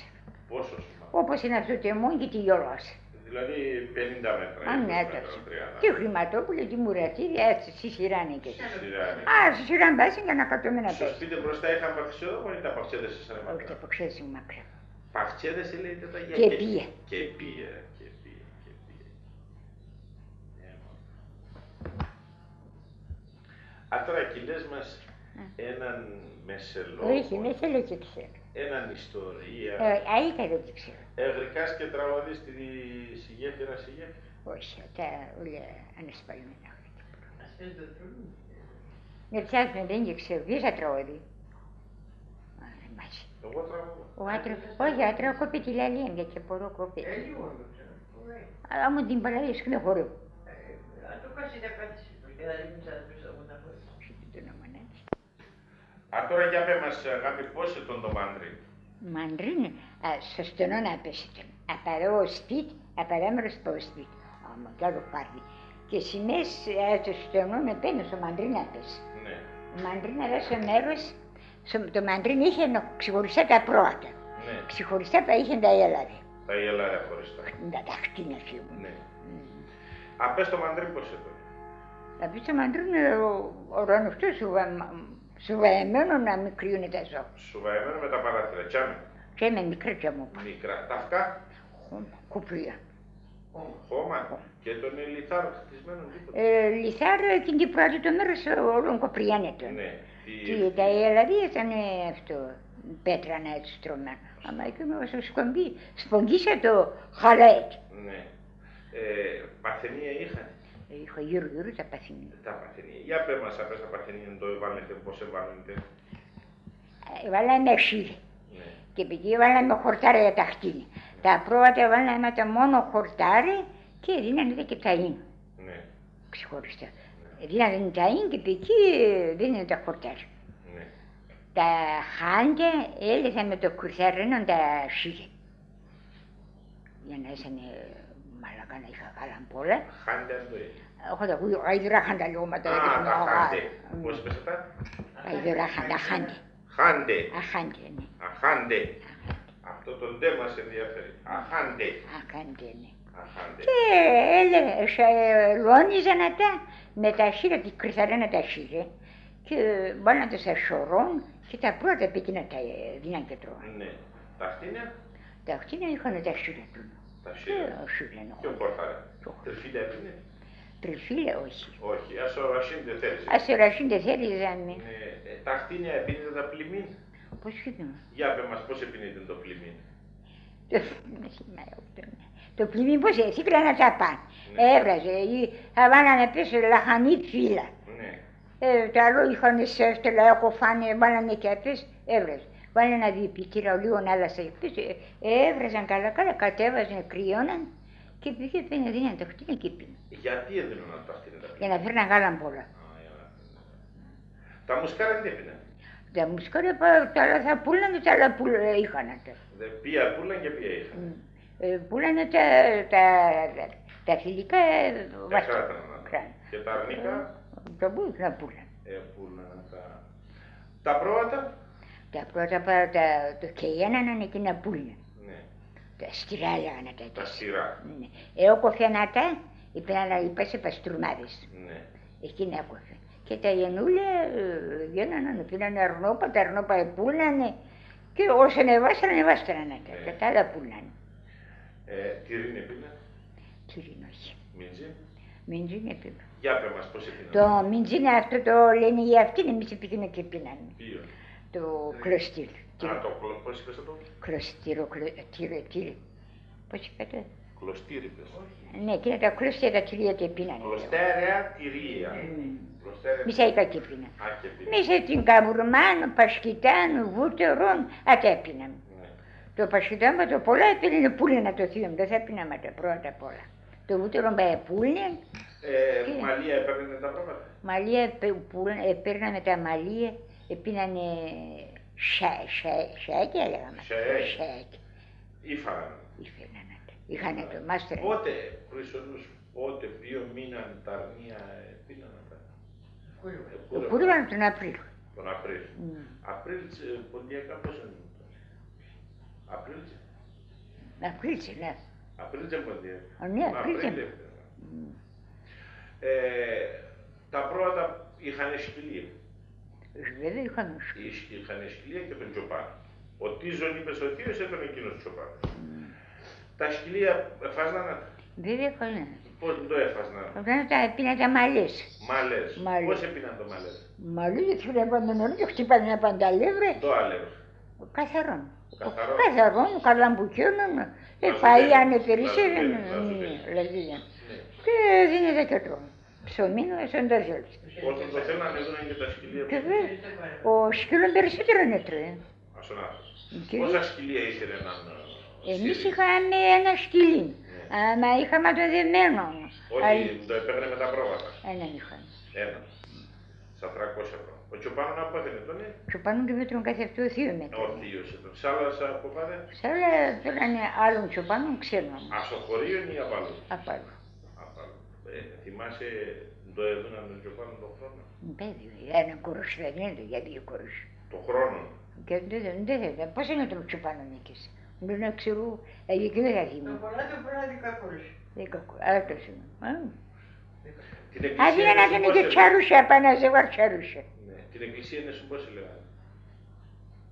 Πόσο σουμά. Όπως είναι αυτό το αιμόν και τη γιολός. Δηλαδή 50 μέτρα. Ναι, έτσι. Τι χρηματόπουλο, τι μουρατήρι, έτσι, στη σειρά είναι και στη σειρά μπάσει για να κατωμένα πέσει. Στο σπίτι μπροστά είχαν παξιόδομο ή τα παξιέδες εσαρεμένα. Όχι, τα παξιέδες είναι μακριά. Παξιέδες λέτε τα για και πίε. Και πίε. Α, τώρα εκεί λες μας έναν μεσελόγο. Όχι, μεσελόγο και ξέρω. Έναν ιστορία. Αΐκα δεν τη ξέρω. Γρικάς και τραγωδί στη Σιγέφυρα. Όχι, τα όλα ανασπαλμένα. Με ψάχνουν δεν και ξέρω. Ποιος θα τραγωδί. Εγώ τραγωδώ. Όχι, άτρα κόπη τη λαλία γιατί μπορώ κόπη. Αλλά μου την παλάει σκηνή χωρί. Α, τώρα για πέ μας, αγάπη, πώς ήταν το μάντρι. Μάντρι, στο στενό να πέσετε. Απαρώ σπίτι, απαράμερος πάω σπίτι. Άμα κι άλλο πάρει. Και σημαίες στο στενό με παίρνω στο μάντρι να πέσει. Ναι. Ο μάντρι να δώσει μέρος, το μάντρι είχε ξεχωριστά τα πρώτα. Ναι. Ξεχωριστά τα είχε τα έλαρε. Τα έλαρε χωριστά. Τα χτίνια φύγουν. Ναι. Α, πες το μάντρι πώς ήταν. Θα πεις το μάντρι είναι ορανοφτό σουβαεμένο να μην κρύουνε τα ζώα. Σουβαεμένο με τα παράθυρα, τσάμε. Και με μικρά κι μου. Μικρά. Τα αυκά. Κουπρία. Χώμα. Και τον λιθάρ χτισμένο τίποτα. Λιθάρ εκείνη την πρώτη το μέρος όλων κοπριάνετο. Ναι. Τα ελαδία ήταν αυτό, πέτρα να έτσι στρωμένα. Άμα εκεί όσο σπογγίσα το χαλαέκι. Ναι. Παθενία είχαν. Είχα γύρω τα παθηνία. Τα παθηνία. Για πέ μας, απές τα παθηνία το έβαλετε, πώς έβαλετε. Βάλαμε ξύλι. Ναι. Και επειδή βάλαμε χορτάρι για τα χτίνια. Τα πρόβατα βάλαμε τα μόνο χορτάρι και δίνανε και τα ίν. Ναι. Ξεχωριστά. Δίνανε τα ίν και εκεί δίνανε τα χορτάρι. Ναι. Τα χάντε έλυθαν με το κουρθαρίνο τα ξύλι. Για να ήσανε μαλακά να είχα καλά πολλά. Χάντε αν το έχει. Έχω τα ακούει, γαϊδουράχαντα λόγματα. Α, τα χάντε. Πώς είπες αυτά. Γαϊδουράχαντα, χάντε. Χάντε. Αχάντε, ναι. Αχάντε. Αυτό το ντε μας ενδιαφέρει. Αχάντε. Αχάντε, ναι. Αχάντε. Και λόνιζαν τα με τα χείλια, τη κρυθαρένα τα χείλια και βάλαν τα στα σωρών και τα πρώτα πήγαινα τα δίναν και τρώγαν. Ναι. Τα χτίνια. Τα χτίνια είχαν τα χείλια του. Τα χείλια. Και ο κορφάρε. Τρεφίλια έπινε. Τρεφίλια όχι. Όχι, ασορασίν δεν θέλεις. Ασορασίν δεν θέλησαν. Ναι. Τα χτίνια επίνετε τα πλημμύν. Πώς είπαμε. Για πε μας πώς επίνετε το πλημμύν. Το πλημμύν πώς ήθελα να τα πάνε. Έβραζε, θα βάλανε πίσω λαχανή φύλλα. Το άλλο είχαν σέφτελα, έχω φάνε, βάλανε και αυτές, έβραζε. Βάλανε ένα διεπιτήρα λίγο άλλα στα πίσω, έβραζαν καλά, κατέβαζαν, κρυώναν και πήγε πένε, δίνανε τα χτίνια και πίνε. Γιατί έδιναν τα χτίνια τα πλημμύν. Για να φέρναν γάλα πολλά. Τα μουσκάρα τι έπιναν. Τα μουσκάρια τα άλλα θα πουλάνε, τα άλλα είχαν. Ποια πουλάνε και ποια είχαν. Πουλάνε τα φιλικά βασικά. Και τα αρνικά. Τα πουλάνε να πουλάνε. Τα πρόβατα. Τα πρώτα το καίγαναν εκεί να πουλάνε. Τα στυρά λέγανε τα. Τα στυρά. Έκοφιαν τα, είπασε παστρουμάδες. Εκεί να έκοφε. Και τα γενούλια βγαίνανε, πήρανε αρνόπα, τα αρνόπα πουλάνε και όσο ανεβάσανε τα. Και τα άλλα πουλάνε. Τυρίνι έπινε. Τυρίνι όχι. Μιντζίν. Μιντζίν έπινε. Για πε μας πώς έπινε. Το μιντζίν αυτό το λένε οι αυτοί, εμείς πήγαινε και πίνανε. Ποιο. Το κλωστήρ. Πώς είπες το. Κλωστήρο, τύρι. Πώς είπατε. Κλωστήρι πες. Ναι, και τα κλωστήρια τα τυρία και πίνανε. Κλωστέρια τυρία. Μισά είχα και πίνα. Μισά την καβουρμάνο, πασκιτάνο, βούτερον, τα έπιναμε. Το πασκιτάνο το πολλά έπαιρνε πουλίνα το θείο, δεν θα πίναμε τα πρώτα απ' όλα. Το βούτερον πουλίνα. Μαλία έπαιρνε τα πράγματα. Μαλία έπαιρναμε τα μαλία, πίνανε σάκια λέγαμε. Σάκια. Ήφαναν. Είχανε το μάστερα. Πότε, χρυσονούς, πότε, ποιο μήνα τα αρνία πίνανε τα. Κούρευαν τον Απρίλιο. Τον Απρίλιο. Απρίλτσε, ποντιακά πώς είναι. Απρίλτσε. Απρίλτσε, ναι. Απρίλτσε ποντιακά. Ναι, Απρίλτσε. Τα πρώτα είχαν σκυλία. Βέβαια είχαν σκυλία. Είχαν σκυλία και τον Τσοπάνο. Ο Τίζον είπες ο θείος έπαιρνε εκείνος τον Τσοπάνο. Τα σκυλία εφάσνανε. Βέβαια έφαγαν. Πώς το έφασνανε. Πίναν τα μαλλιές. Μαλλιές. Πώς έπιναν το μαλλιές. Μαλλιές χτυπάνε νερό και χτυπάνε ένα πανταλεύρε. Το αλεύρε. Καθαρόν. Καθαρόν, καλαμπουκιόνον. Φαΐανε περισσεύουν. Και δίνεται και τρώνε. Ψωμίνο, σαν τα ζέλψη. Όταν το θέλανε έδωναν και τα σκυλία. Και βέβαια, ο σκύλων περισσότερο είναι τρώει. Πόσα σκυλία ήθελε να. Εμείς είχαμε ένα σκυλί, αλλά είχαμε το δεμένο. Όχι, το έπαιρνε με τα πρόβατα. Έναν είχαμε. Ένα. Στα 300 ευρώ. Ο Τσοπάνο να πάθαινε τον. Τσοπάνο και μέτρον κάθε αυτό ο θείο μετά. Ο θείος ήταν. Σ' άλλα από πάνε. Σ' άλλα πέρανε άλλων Τσοπάνων, ξέρουν. Α, στο χωρίο ή απ' αλλού. Απ' αλλού. Θυμάσαι το έδωναν τον Τσοπάνο τον χρόνο. Βέβαια, ένα κορός δεν είναι για δύο κορούς. Το χρόνο. Και δεν θέλετε. Πώς είναι το Τσοπάνο νίκης. Δεν να ξέρω, εκεί δεν θα θυμώ. Το πολλά το πολλά δεκακόρους. Άρα το θυμώ. Άδεια να ήταν και τσαρούσια, πάνω να ζευγάρ τσαρούσια. Την εκκλησία είναι σου πώς λέγανε.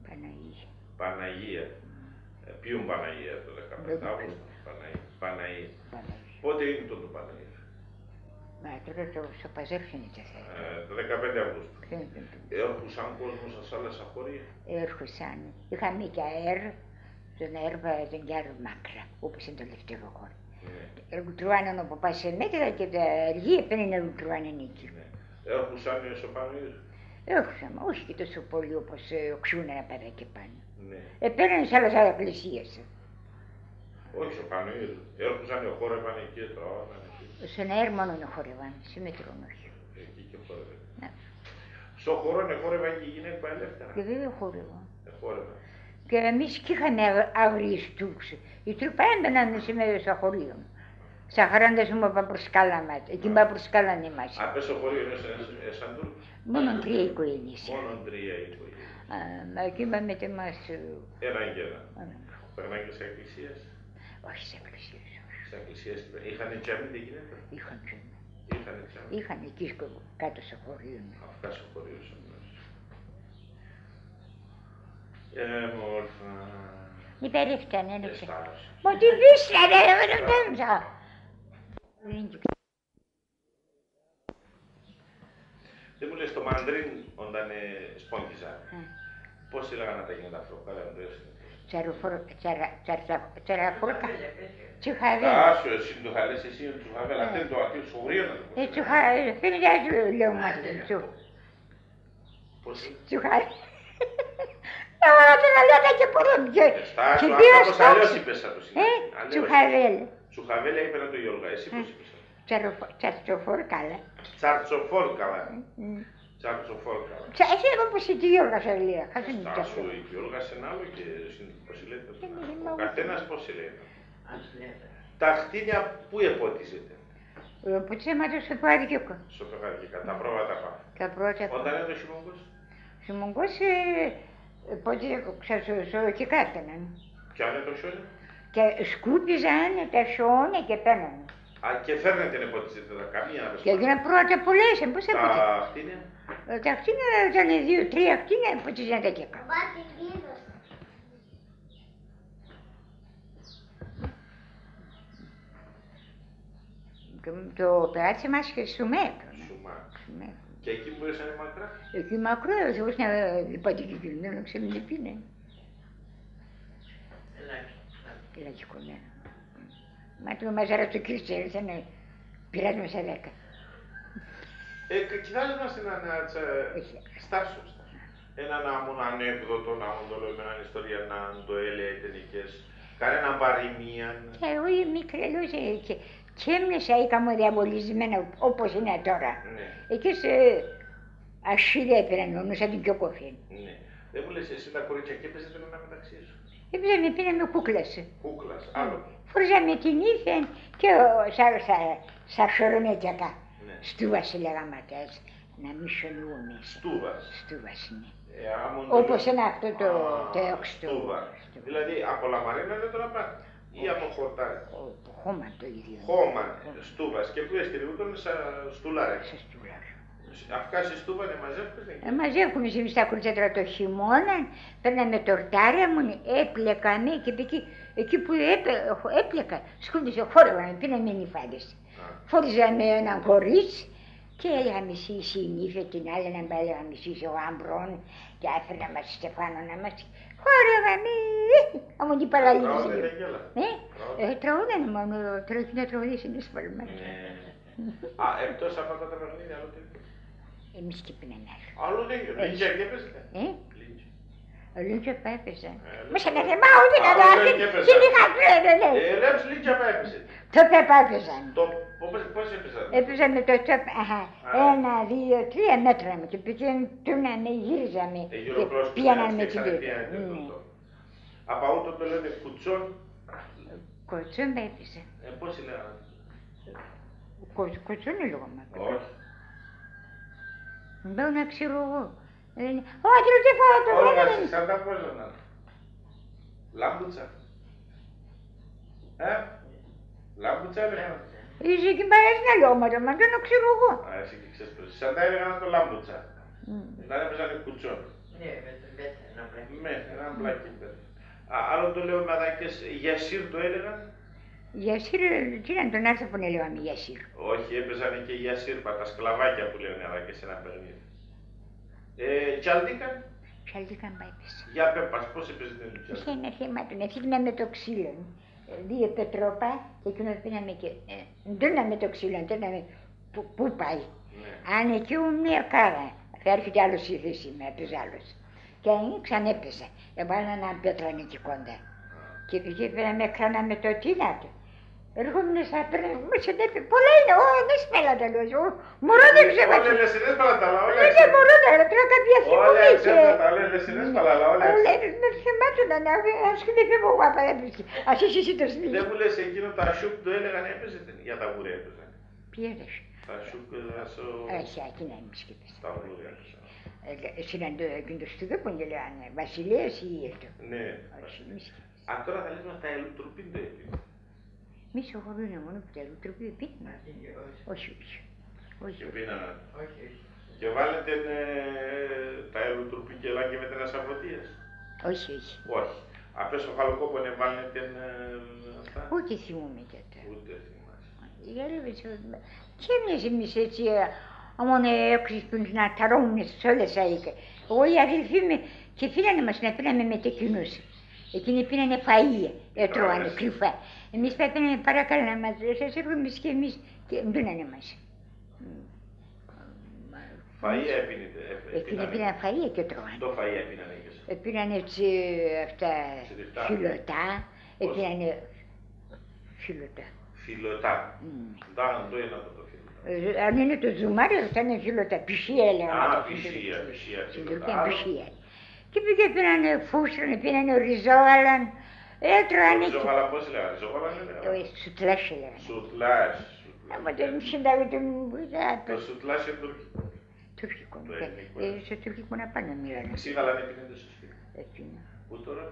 Παναγία. Παναγία. Ποιον Παναγία το 15 Αύγουστο. Παναγία. Πότε είναι το Παναγία. Μα τώρα στο Παζέρφι είναι και θα. Το 15 Αυγούστου. Έρχουσαν κόσμο σας άλλα στα χωρία. Έρχουσαν. Είχαμε και αέρ, τον αέρ τον Γιάρου Μάκρα, όπως είναι το τελευταίο χώρο. Λουτρουάναν ο παπάς σε μέτρα και τα αργία παίρνει να λουτρουάναν εκεί. Έρχουσαν στο Παναγία. Έρχουσαν, όχι και τόσο πολύ όπως ξούνα να πέρα και πάνω. Παίρνανε σε άλλες εκκλησίες. Όχι στο Παναγία. Έρχουσαν οι χόρευαν εκεί, τρώγανε. Στον αέρ μόνο είναι χορεύαν, σε μέτρον όχι. Εκεί και χόρευαν. Στο χώρο χόρευαν και οι γυναίκες ελεύθερα. Και βέβαια χόρευαν. Χόρευαν. Και εμείς και είχαμε αγριείς τούξ. Οι τρούπα έμπαιναν μέσα στο χωρίο. Στα χαράντες μου παπρουσκάλαμε, εκεί παπρουσκάλανε εμάς. Απ' στο χωρίο είναι σαν Τούρκους. Μόνο 3 οικογένειες. Μόνο 3 οικογένειες. Μα εκεί είπαμε εμάς. Έναν και έναν. Περνάνε και σε εκκλησίες. Όχι σε εκκλησίες. Στις εκκλησίες είχαν τζαμί, δεν γίνεται. Είχαν τζαμί. Είχαν τζαμί. Είχαν εκεί κάτω στο χωρίο. Αυτά στο χωρίο σου. Μόρφα. Μη περίφτανε, δεν ξέρω. Εστάλος. Μα τι βίσλανε, δεν ξέρω. Δεν μου λες το μαντρίν όταν σπόγγιζα. Πώς έλεγαν τα γίνοντα αυτό, καλά μου το έσαι. Τσαραφούρκα. Τσουχαβέλ. Άσου, εσύ το χαλές, εσύ είναι τσουχαβέλ. Αυτό είναι το ακύλ σου γρίο να το πω. Τσουχαβέλ, φίλια σου λέω μας. Πώς είναι. Τσουχαβέλ. Τώρα δεν αλέτα και πολύ. Στάσου, αυτό πως αλλιώς είπες θα το συνέχει. Τσουχαβέλ. Τσουχαβέλ έπαιρνε το Γιώργα, εσύ πώς είπες. Τσαρτσοφόρκαλα. Τσαρτσοφόρκαλα. Τσαρτσοφόρκαλα. Εσύ εγώ πως η Γιώργα σε λέει. Στάσου, η Γιώργα σε ένα άλλο και πώς λέτε. Ο καθένας πώς λέει. Τα χτίνια πού επότιζετε. Που τσέματος στο Παγαδικιούκο. Στο Παγαδικιούκο, τα πρόβατα πάνω. Τα πρώτα. Όταν είναι το χειμώγκος. Χειμώγκος, πότε ξασοκικάταναν. Ποια είναι το χιόνι. Και σκούπιζαν τα χιόνια και παίρνανε. Α, και φέρνετε την επότιζετε τα καμία να Και έγιναν πρώτα πολλές, πώς έπαιζε. Τα χτίνια. Τα χτίνια ήταν 2-3 χτίνια που τσίζαν τα κέκα. Το περάτσε μας και Σουμέκ. Και εκεί που ήσανε μακρά. Εκεί μακρά, εγώ στην Λιπαντική Κυρινέλα, ξέρω τι πίνε. Ελάχιστο, ναι. Μα το μαζάρα του Κρίστη ήρθανε, πειράζουμε σε 10. Κοιτάζε μας έναν Στάσο. Έναν άμον ανέκδοτο, να μου το λέω με έναν ιστορία, να το έλεγε ταινικές. Κανέναν παροιμίαν. Εγώ μικρελούσα και έμνησα είχαμε διαβολισμένα όπως είναι τώρα. Εκεί σε ασχίδια έπαιρναν μόνο σαν την Κιοκόφιν. Ναι. Δεν μου λες εσύ τα κορίτσια και έπαιζε τον ένα μεταξύ σου. Έπαιζαμε, πήραμε κούκλας. Κούκλας, άλλο. Φορζαμε την ύφεν και σαν σωρονέτιακα. Στούβας λέγαμε αυτές, να μην σωνούμε. Στούβας. Στούβας, ναι. Όπως είναι αυτό το έξτο. Στούβα. Δηλαδή από λαμαρίνα δεν το να πάνε. Ή από χορτάρι. Χώμα το ίδιο. Χώμα, στούβας. Και που έστειλε ούτων σαν στουλάρι. Σαν στουλάρι. Αυτά σε στούβα είναι μαζεύκουν. Μαζεύκουμε εμείς τα κουρτσέτρα το χειμώνα, παίρναμε τορτάρια μου, έπλεκαμε και εκεί που έπλεκα, σκούντισε, χόρευαμε, πίναμε νυφάδες. Φόριζαμε έναν κορίτσι και έλεγαμε εσύ η νύφη, την άλλη να έλεγαμε εσύ ο άμπρον και έφερνα μας Στεφάνο να μας χόρευαμε, από την παραλίγηση. Τραγούδανε μόνο, να τραγουδήσει είναι σπαλμά. Εκτός από αυτά τα παιχνίδια, άλλο τι. Εμείς και πίναμε άλλο. Άλλο τέτοιο, Λίντζα και έπαιζε. Ο Λίντζα έπαιζε. Μα σε να θεμάω ούτε να δώσει, τι είχα κρένε, ναι. Λέμε Λίντζα έπαιζε. Το ΤΕΠ έπαιζαν. Πώς έπαιζαν. Έπαιζαμε το ΤΕΠ, 1, 2, 3 μέτραμε και πηγαίναμε, γύριζαμε και πήγαιναν με την τέτοια. Από ούτω το λένε κουτσόν. Κουτσόν έπαιζε. Πώς λέγανε. Κουτσόν είναι λόγω μας. Όχι. Μπαίνω να ξέρω εγώ. Όχι, δεν φάω το Όλγα, σαν τα πώς να. Λάμπουτσα. Λάμπουτσα έλεγαν. Είσαι και παρέσει να λιώματα, μα δεν το ξέρω εγώ. Εσύ και ξέρεις πώς. Σαν τα έλεγαν το λάμπουτσα. Να έπαιζαν κουτσόν. Ναι, έναν μπλάκι. Άλλο το λέω με αδάκες, Γιασίρ το έλεγαν. Γιασίρ, τι ήταν τον άρθρο που έλεγαμε Γιασίρ. Όχι, έπαιζαν και Γιασίρπα, τα σκλαβάκια που λένε αδάκες σε ένα παιχνίδι. Τσαλτίκαν. Τσαλτίκαν έπαιζε. Για πες, πώς έπαιζε την Τσαλτίκαν. Είχε ένα θέμα, τον έφυγαμε το ξύλο. 2 πετρόπα και εκείνο πήραμε και ντύναμε το ξύλο, ντύναμε πού πάει. Αν εκεί μια κάρα, θα έρχεται άλλος η θέση με, έπαιζε άλλος. Και ξανέπαιζε, έβαλα έναν πέτρανο εκεί κοντά. Και επειδή πήραμε κράναμε το τίλατο. Έρχομαι στα πέρα, μου συνέβη, πολλά είναι, δεν σπέλα τα λόγια, μωρό δεν ξέρω. Όλα είναι συνές παλατάλα, όλα είναι. Δεν μπορώ να ρωτώ κάποια στιγμή. Όλα είναι συνές παλατάλα, όλα είναι. Με θυμάται να ασχοληθεί μου εγώ απαραίτητη, ας είσαι εσύ το σπίτι. Δεν μου λες εκείνο τα σούκ το έλεγαν έπαιζε, για τα γούρια έπαιζαν. Ποιες. Τα σούκ, όχι, εκεί να είμαι σκέπες. Τα γούρια έπαιζαν. Συναντώ εκείνο το στούδο που λέγανε Βασιλέας ή αυτό. Ναι. Α, τώρα θα λες μας τα ελουτρουπίν το έπαιζε. Μη στο χωριό είναι μόνο που τα λουτροπή πίνουν. Όχι. Και πίνανε. Και βάλετε τα ελουτροπή και λάγγε με την ασαβωτίας. Όχι. Όχι. Απές ο χαλοκόπο είναι βάλετε αυτά. Ούτε θυμούμαι τότε. Ούτε θυμάσαι. Και εμείς έτσι, μόνο έξυπνους να ταρόμουν στις όλες αίκες. Εγώ οι αδελφοί μου και πήρανε μας να πίναμε με τεκινούς. Εκείνοι πίνανε φαΐα, τρώανε κρυφά. Εμείς πέτανε παρακαλώ να μας σας έρχομαι και εμείς και ντύνανε μας. Φαΐα έπινετε. Εκείνοι πίνανε φαΐα και τρώανε. Το φαΐα έπινανε και σας. Πήρανε έτσι αυτά φιλωτά, πήρανε φιλωτά. Φιλωτά. Το είναι αυτό το φιλωτά. Αν είναι το ζουμάρι, θα είναι φιλωτά. Πισία λέγανε. Α, πισία. Στην Τουρκία πισία. Και πήγε πήρανε φούστρανε, πήρανε ριζόγαλαν. Έτρωανε. Ριζόγαλα πώς λέγανε, ριζόγαλα λέγανε. Σουτλάς λέγανε. Σουτλάς. Από το συνταγή του μου. Το σουτλάς είναι τουρκικό. Τουρκικό. Στο τουρκικό να πάνε μιλάνε. Ξύγαλα δεν πίνετε στο σπίτι. Έπινα. Ούτωρα.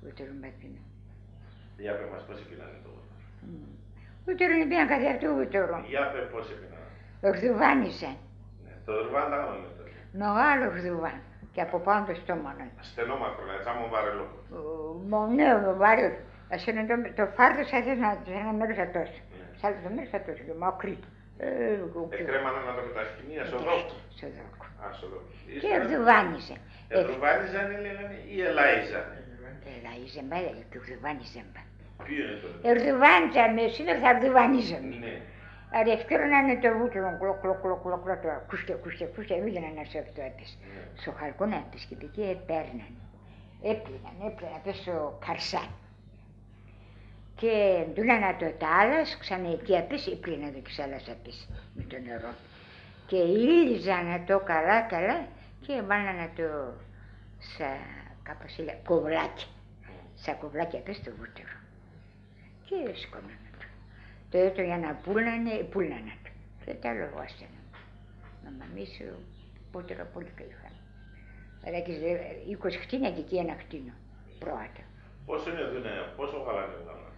Ούτωρα με έπινα. Για πέ μας πώς έπινανε το ούτωρα. Ούτωρα είναι πίναν κάθε αυτό ούτωρο. Για πέ πώς έπινανε. Ορδουβάνισαν. Το ορδουβάν τα γνώμη. Μεγάλο ορδουβάν. Και από πάνω το στόμα. Στενόμακρο, έτσι άμμο βαρελό. Ναι, βαρελό. Το φάρδο θα θες να ένα μέρος θα τόσο. Σ' άλλο το μέρος θα τόσο και μακρύ. Εκρέμανε να το με τα σκηνία, στο δόκο. Στο δόκο. Α, στο δόκο. Και ορδουβάνιζε. Ορδουβάνιζαν λέγανε ή ελάιζαν. Ελάιζαν μπα, και ορδουβάνιζαν μπα. Ποιο είναι το Ορδουβάνιζαν, με σύνορα θα ορδουβάνιζαν. Ναι. Άρα ευκαιρώνανε το βούτυρο, κλοκ, κούστε, έβγαινε να σε αυτό έπαιζε. Στο χαλκό να έπαιζε και εκεί έπαιρναν. Έπλυναν, πες στο καρσάν. Και ντούλανα το τάλας, ξανά εκεί έπαιζε, έπλυναν το και άλλας έπαιζε με το νερό. Και ήλιζανε το καλά και βάλανε το κάπως έλεγα, κοβλάκι. Σαν κοβλάκι έπαιζε το βούτυρο. Και σκόνανε. Το έτω για να πούλνανε το. Και τα λογώσανε. Να μαμίσω πότερο πολύ είχαν. Αλλά και 20 χτίνια και εκεί ένα χτίνο. Πρώτα. Πόσο είναι δούνε, πόσο βγάλανε βγάλανε.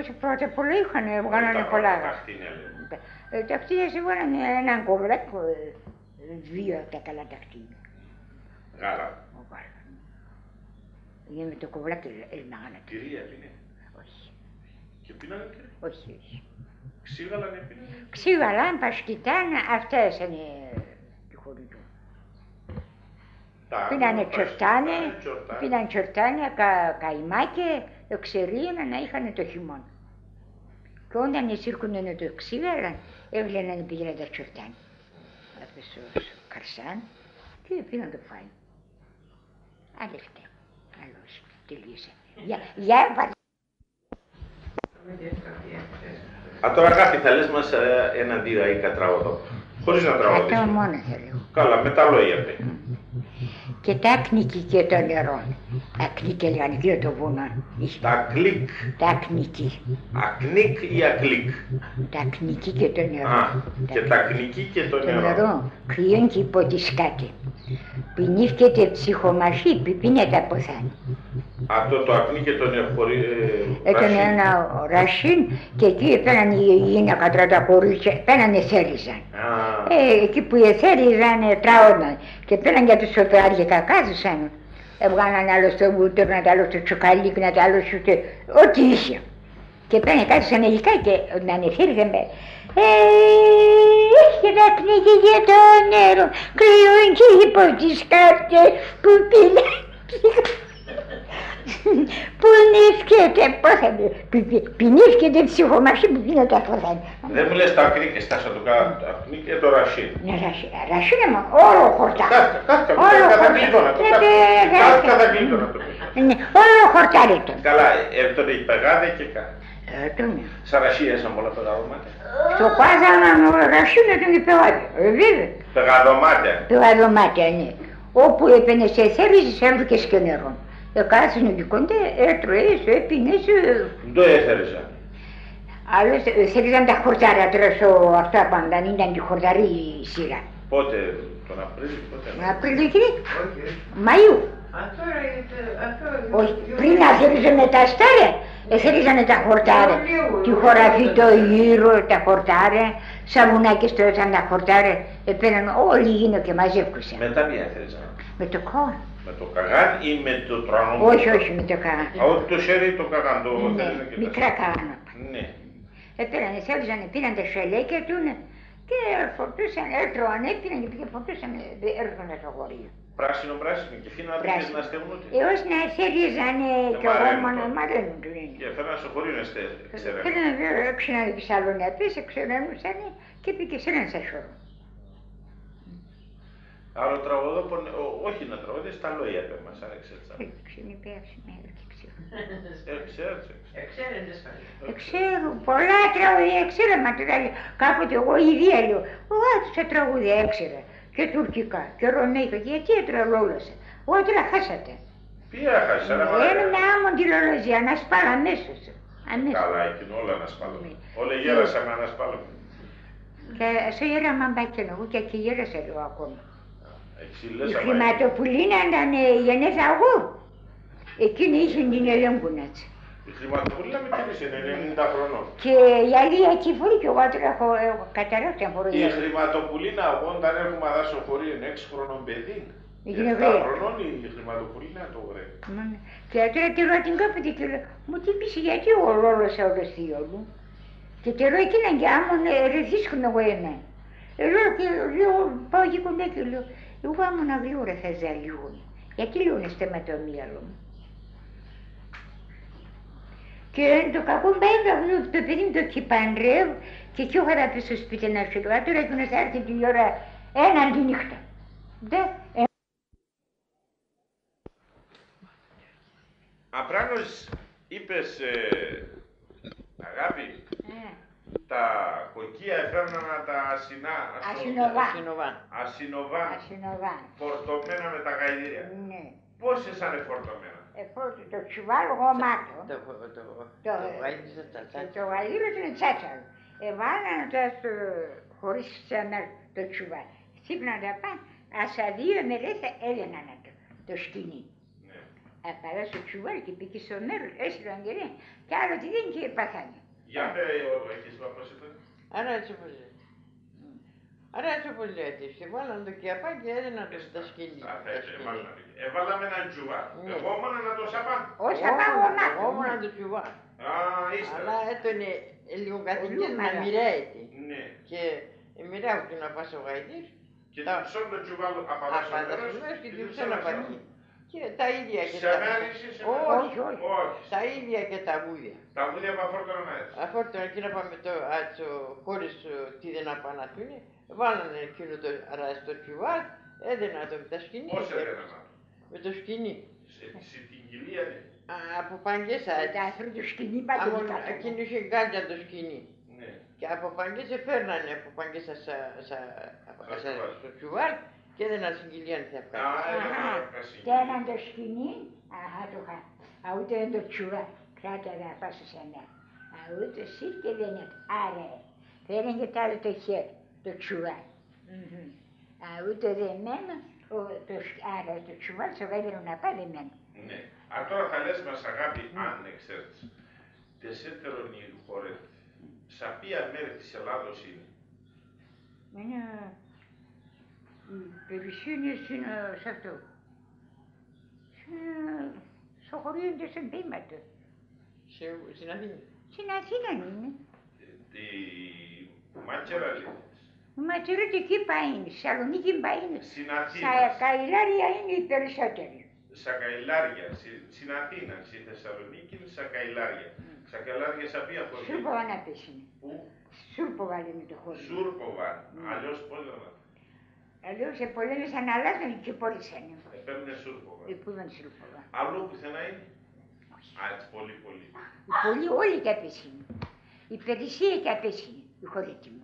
Και πρώτα πολλά είχανε, βγάλανε πολλά. Τα χτίνια λέει. Τα χτίνια σε βγάλανε έναν κοβλάκο, 2 τα καλά τα χτίνια. Γάλα. Για με το κοβλάκι έλμαγανε. Κυρία πίνε. Όχι. Και πίνανε κυρία. Όχι. Ξύγαλαν πίνανε. Ξύγαλαν, πασκιτάν, αυτές είναι τη χωρί του. Πίνανε τσορτάνια, καημάκια, εξερίανα να είχαν το χειμώνα. Και όταν εσύρκουνε να το ξύγαλαν, έβλαιναν να πήγαιναν τα τσορτάνια. Αυτές στο καρσάν και πίναν το φάι. Αλήθεια. Καλώς, τελείωσε. Για Α, τώρα κάτι θα λες μας έναν διδαΐκα τραγωδό. Χωρίς να τραγωδείς. Αυτό μόνο θέλω. Καλά, με τα λόγια πει. Και τα κνίκη και το νερό. Ακνίκ έλεγαν και το βουνό. Τα κλικ. Τα κνίκη. Ακνίκ ή ακλικ. Τα κνίκη και το νερό. Α, και τα κνίκη και το νερό. Το νερό κρυών και υποτισκάται. Πινήφκεται ψυχομαχή, πίνεται από θάνη. Αυτό το ακνί και το νερό. Έκανε ένα ρασίν και εκεί έπαιρναν οι γυναίκα τα κορίτσια, πένανε θέριζαν. Εκεί που εθέριζαν τράωναν και πέραν για τους σοπεάρια κακάζουσαν. Έβγαλαν άλλο στο βούτυρο, να τα άλλο στο τσοκαλίκ, να τα άλλο στο... ό,τι είχε. Και πέραν κάτω σαν ελικά και όταν εθέριζαν έχει να πνίγει για το νερό, κρυούν και υπό τις κάρτες που πίνε. Πινήφκεται, πώς θα πινήφκεται ψυχομαχή που πίνεται από θάνη. Δεν μου λες τα ακνί και στάσα το ακνί και το ρασίν. Ναι, ρασίν είναι όλο χορτά. Κατακλείδωνα το. Κατακλείδωνα το. Όλο χορτάρι το. Καλά, τότε η πεγάδε και κάτι. Σαν ρασί έσαν πολλά πεγαδομάτια. Στο πάζανα ρασίν ήταν η πεγάδε, βέβαια. Πεγαδομάτια. Πεγαδομάτια, ναι. Όπου έπαινε σε θέριζες έβρικες και νερό. Κάτσανε δικόνται, έτρωες, έπινες. Δεν το έθεριζαν. Άλλος θέριζαν τα χορτάρια τώρα στο αυτό απαντάν, ήταν τη χορταρή σειρά. Πότε, τον Απρίλιο, πότε. Τον Απρίλιο κύριε. Μαΐου. Όχι, πριν αφήριζανε τα αστέρια, εθερίζανε τα χορτάρια. Τη χωραφή το γύρο, τα χορτάρια, σαβουνάκι στο έθαν τα χορτάρια, επέναν όλοι γίνω και μαζεύκουσαν. Μετά τι έφεραν. Με το κόρ. Με το καγάν ή με το τρανό. Όχι, με το καγάν. Ό,τι το σέρι το καγάν, το θέλουν και μικρά καγάνα. Ναι. Επένανε, θέλουν, πήραν τα σελέκια του και φορτούσαν, έτρωαν, έπιναν και φορτούσαν, έρχονταν στο χωρίο. Πράσινο, και φύνανε να στέλνουν ούτε. Έως να σερίζανε και ορόμονα, μαραίνουν του είναι. Και φέραν στο χωρίο να ξέρουν. Θέλανε βέβαια έξω να επισάλουν επίσης, εξεραίνουσαν και πήγε σε έναν σε σώρο. Άλλο τραγωδό, όχι να τραγωδεί, στα λόγια πέ μας, αν ξέρεις. Ξέρουν υπέραση μέλη και ξέρω. Ξέρουν. Πολλά τραγωδία ξέρω, μα τώρα κάποτε εγώ η ίδια λέω, όσα τραγωδία έξερα. Και τουρκικά και ρωμαϊκά, γιατί έτρελόλωσα. Εγώ τώρα χάσατε. Ποια χάσατε. Ένα άμμον τη λολοζία, να σπάλα αμέσως. Καλά, εκείνο όλα να σπάλαμε. Όλα γέρασαμε να σπάλαμε. Και στο γέραμα μπάκαινο, εγώ και εκεί γέρασα λίγο ακόμα. Η Χρηματοπουλίνα Χρηματοπουλίνα ήταν η γενέθα εγώ. Εκείνη είχε την ελέγχουνατσα. Η Χρηματοπουλίνα με τήρησε 90 χρονών. Και η Αλία Κιφούρη και εγώ τώρα έχω καταρρεύσει αν φορώ. Η Χρηματοπουλίνα εγώ όταν έρχομαι να δάσω χωρί 6 χρονών παιδί. 7 χρονών η Χρηματοπουλίνα το βρέπει. Και τώρα τη ρωτώ την κάποτε και λέω, μου τι πεις γιατί ο ρόλος ο θείο μου. Και τη ρωτώ εκείνα και άμον ρεθίσκουν εγώ εμένα. Λέω, πάω και κοντά και λέω, εγώ άμον αγλούρα θα ζαλιούν. Γιατί λιούνε με το μυαλό μου. Και το κακό πάει το παιδί μου το κυπαντρεύω και κι έχω να πει στο σπίτι να σου λέω, τώρα εκείνος θα έρθει την ώρα έναν τη νύχτα. Απράνος είπες, αγάπη, τα κοκκία έφερναν τα ασυνοβά, φορτωμένα με τα γαϊδύρια. Ναι. Πώς ήσανε φορτωμένα. Το τσουβάλ γομάτο. Το γαϊδύριο ήταν τσάτσαλο. Εβάλανε το χωρίς το τσουβάλ. Σύπναν τα πάνω, άσα 2 μέρες έλαιναν το σκηνή. Απαρά στο τσουβάλ και πήγε στο μέρος, έστειλαν και λέει, και άλλο τι δεν και παθάνε. Για πέ, έχεις πώς ήταν. Άρα έτσι όπως λέτε, βάλαν το κιαπά και έδιναν το στα σκηνή. Έβαλαμε έναν τσουβάλ. Εγώ ήμουνα να το σαπάν. Εγώ ήμουνα το τσουβάλ. Ύστερα. Αλλά έτωνε λίγο καθηγές να μοιραίεται. Ναι. Και μοιραίω να πας ο γαϊδής. Και την ψώνει το τσουβάλ απαντασσομένος και την ψώνει απ' εκεί. Και τα ίδια και τα τα ίδια και τα βούδια. Τα βούδια που αφόρτωνα έτσι. Αφόρτωνα εκεί να πάμε χωρίς τι δεν απαναθούνε. Βάλανε εκείνο στο τσουβάλ, έδαινα το με τα σκηνή. Πώς έδαινα. Με το σκηνή. Σε την κοιλία ναι. Από παγκέσα. Το σκηνή πατώνα. Εκείνο είχε γκάλια το σκηνή. Ναι. Και από παγκέσα φέρνανε από παγκέσα στο τσουβάλ και έδαινα στην κοιλία αν θα βγάλει. Και έναν το σκηνή, το είχα. Ούτε το τσουβάλ. Κράτα να πάω σε σένα. Ούτε σύρ και δεν είναι. Άρα, φέρνει και το άλλο το χέρι. Το τσουβάλ. Ούτε δεμένο, άρα το τσουβάλ στο γαϊδέρο να πάει δεμένο. Ναι. Τώρα θα λες μας αγάπη, αν ξέρεις, τεσσέτερον οι χώρες, σε ποια μέρη της Ελλάδος είναι. Είναι, περισσότερο είναι σε αυτό. Στο χωρίο είναι στον Πήματο. Στην Αθήνα. Στην Αθήνα είναι. Τη Μάτσερα λέει. Η Ματσερούτη εκεί πάει, στη Θεσσαλονίκη πάει. Στην Αθήνα. Στα Καηλάρια είναι οι περισσότεροι. Στα Καηλάρια, στην Αθήνα, στη Θεσσαλονίκη είναι στα Καηλάρια. Στα Καηλάρια σε ποια χωριά. Σούρποβα να πεις είναι. Πού? Σούρποβα είναι το χωριό. Σούρποβα, αλλιώς πώς λέμε. Αλλιώς σε πολλές αναλάσσανε και πόλησανε. Παίρνουν Σούρποβα. Πού ήταν Σούρποβα. Αλλού πουθενά είναι. Α, έτσι πολύ. Οι πολλοί όλοι και απέσινοι. Η Περισσία και απέσινοι, η χωρέτη μου.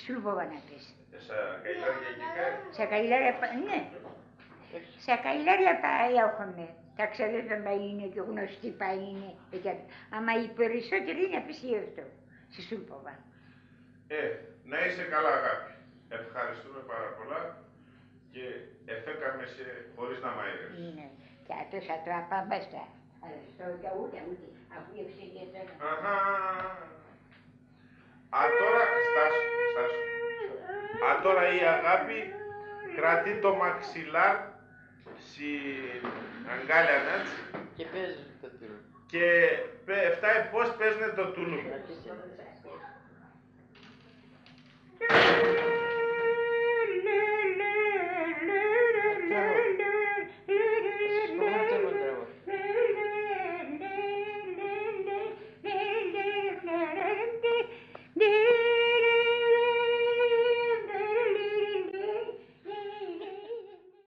Σούρποβα να πεις. Στα Καηλάρια εκεί κάτω. Στα Καηλάρια, ναι. Στα Καηλάρια πάει έχουμε. Τα ξαδέρφια είναι και γνωστοί πάει είναι. Άμα οι περισσότεροι είναι απεσίευτο. Στη Σούρποβα. Να είσαι καλά αγάπη. Ευχαριστούμε πάρα φέκαμε χωρίς να μαΐρευες. Ναι. Και αυτός θα το απάμπαστα. Αλλά στο ούτε, αφού εξηγητώ. Αχα. Α, τώρα, στάσου. Α, τώρα η αγάπη κρατεί το μαξιλάρ στην αγκάλια, έτσι. Και παίζει το τούλο. Και φτάει πώς παίζουνε το τούλου. Αρχίσε.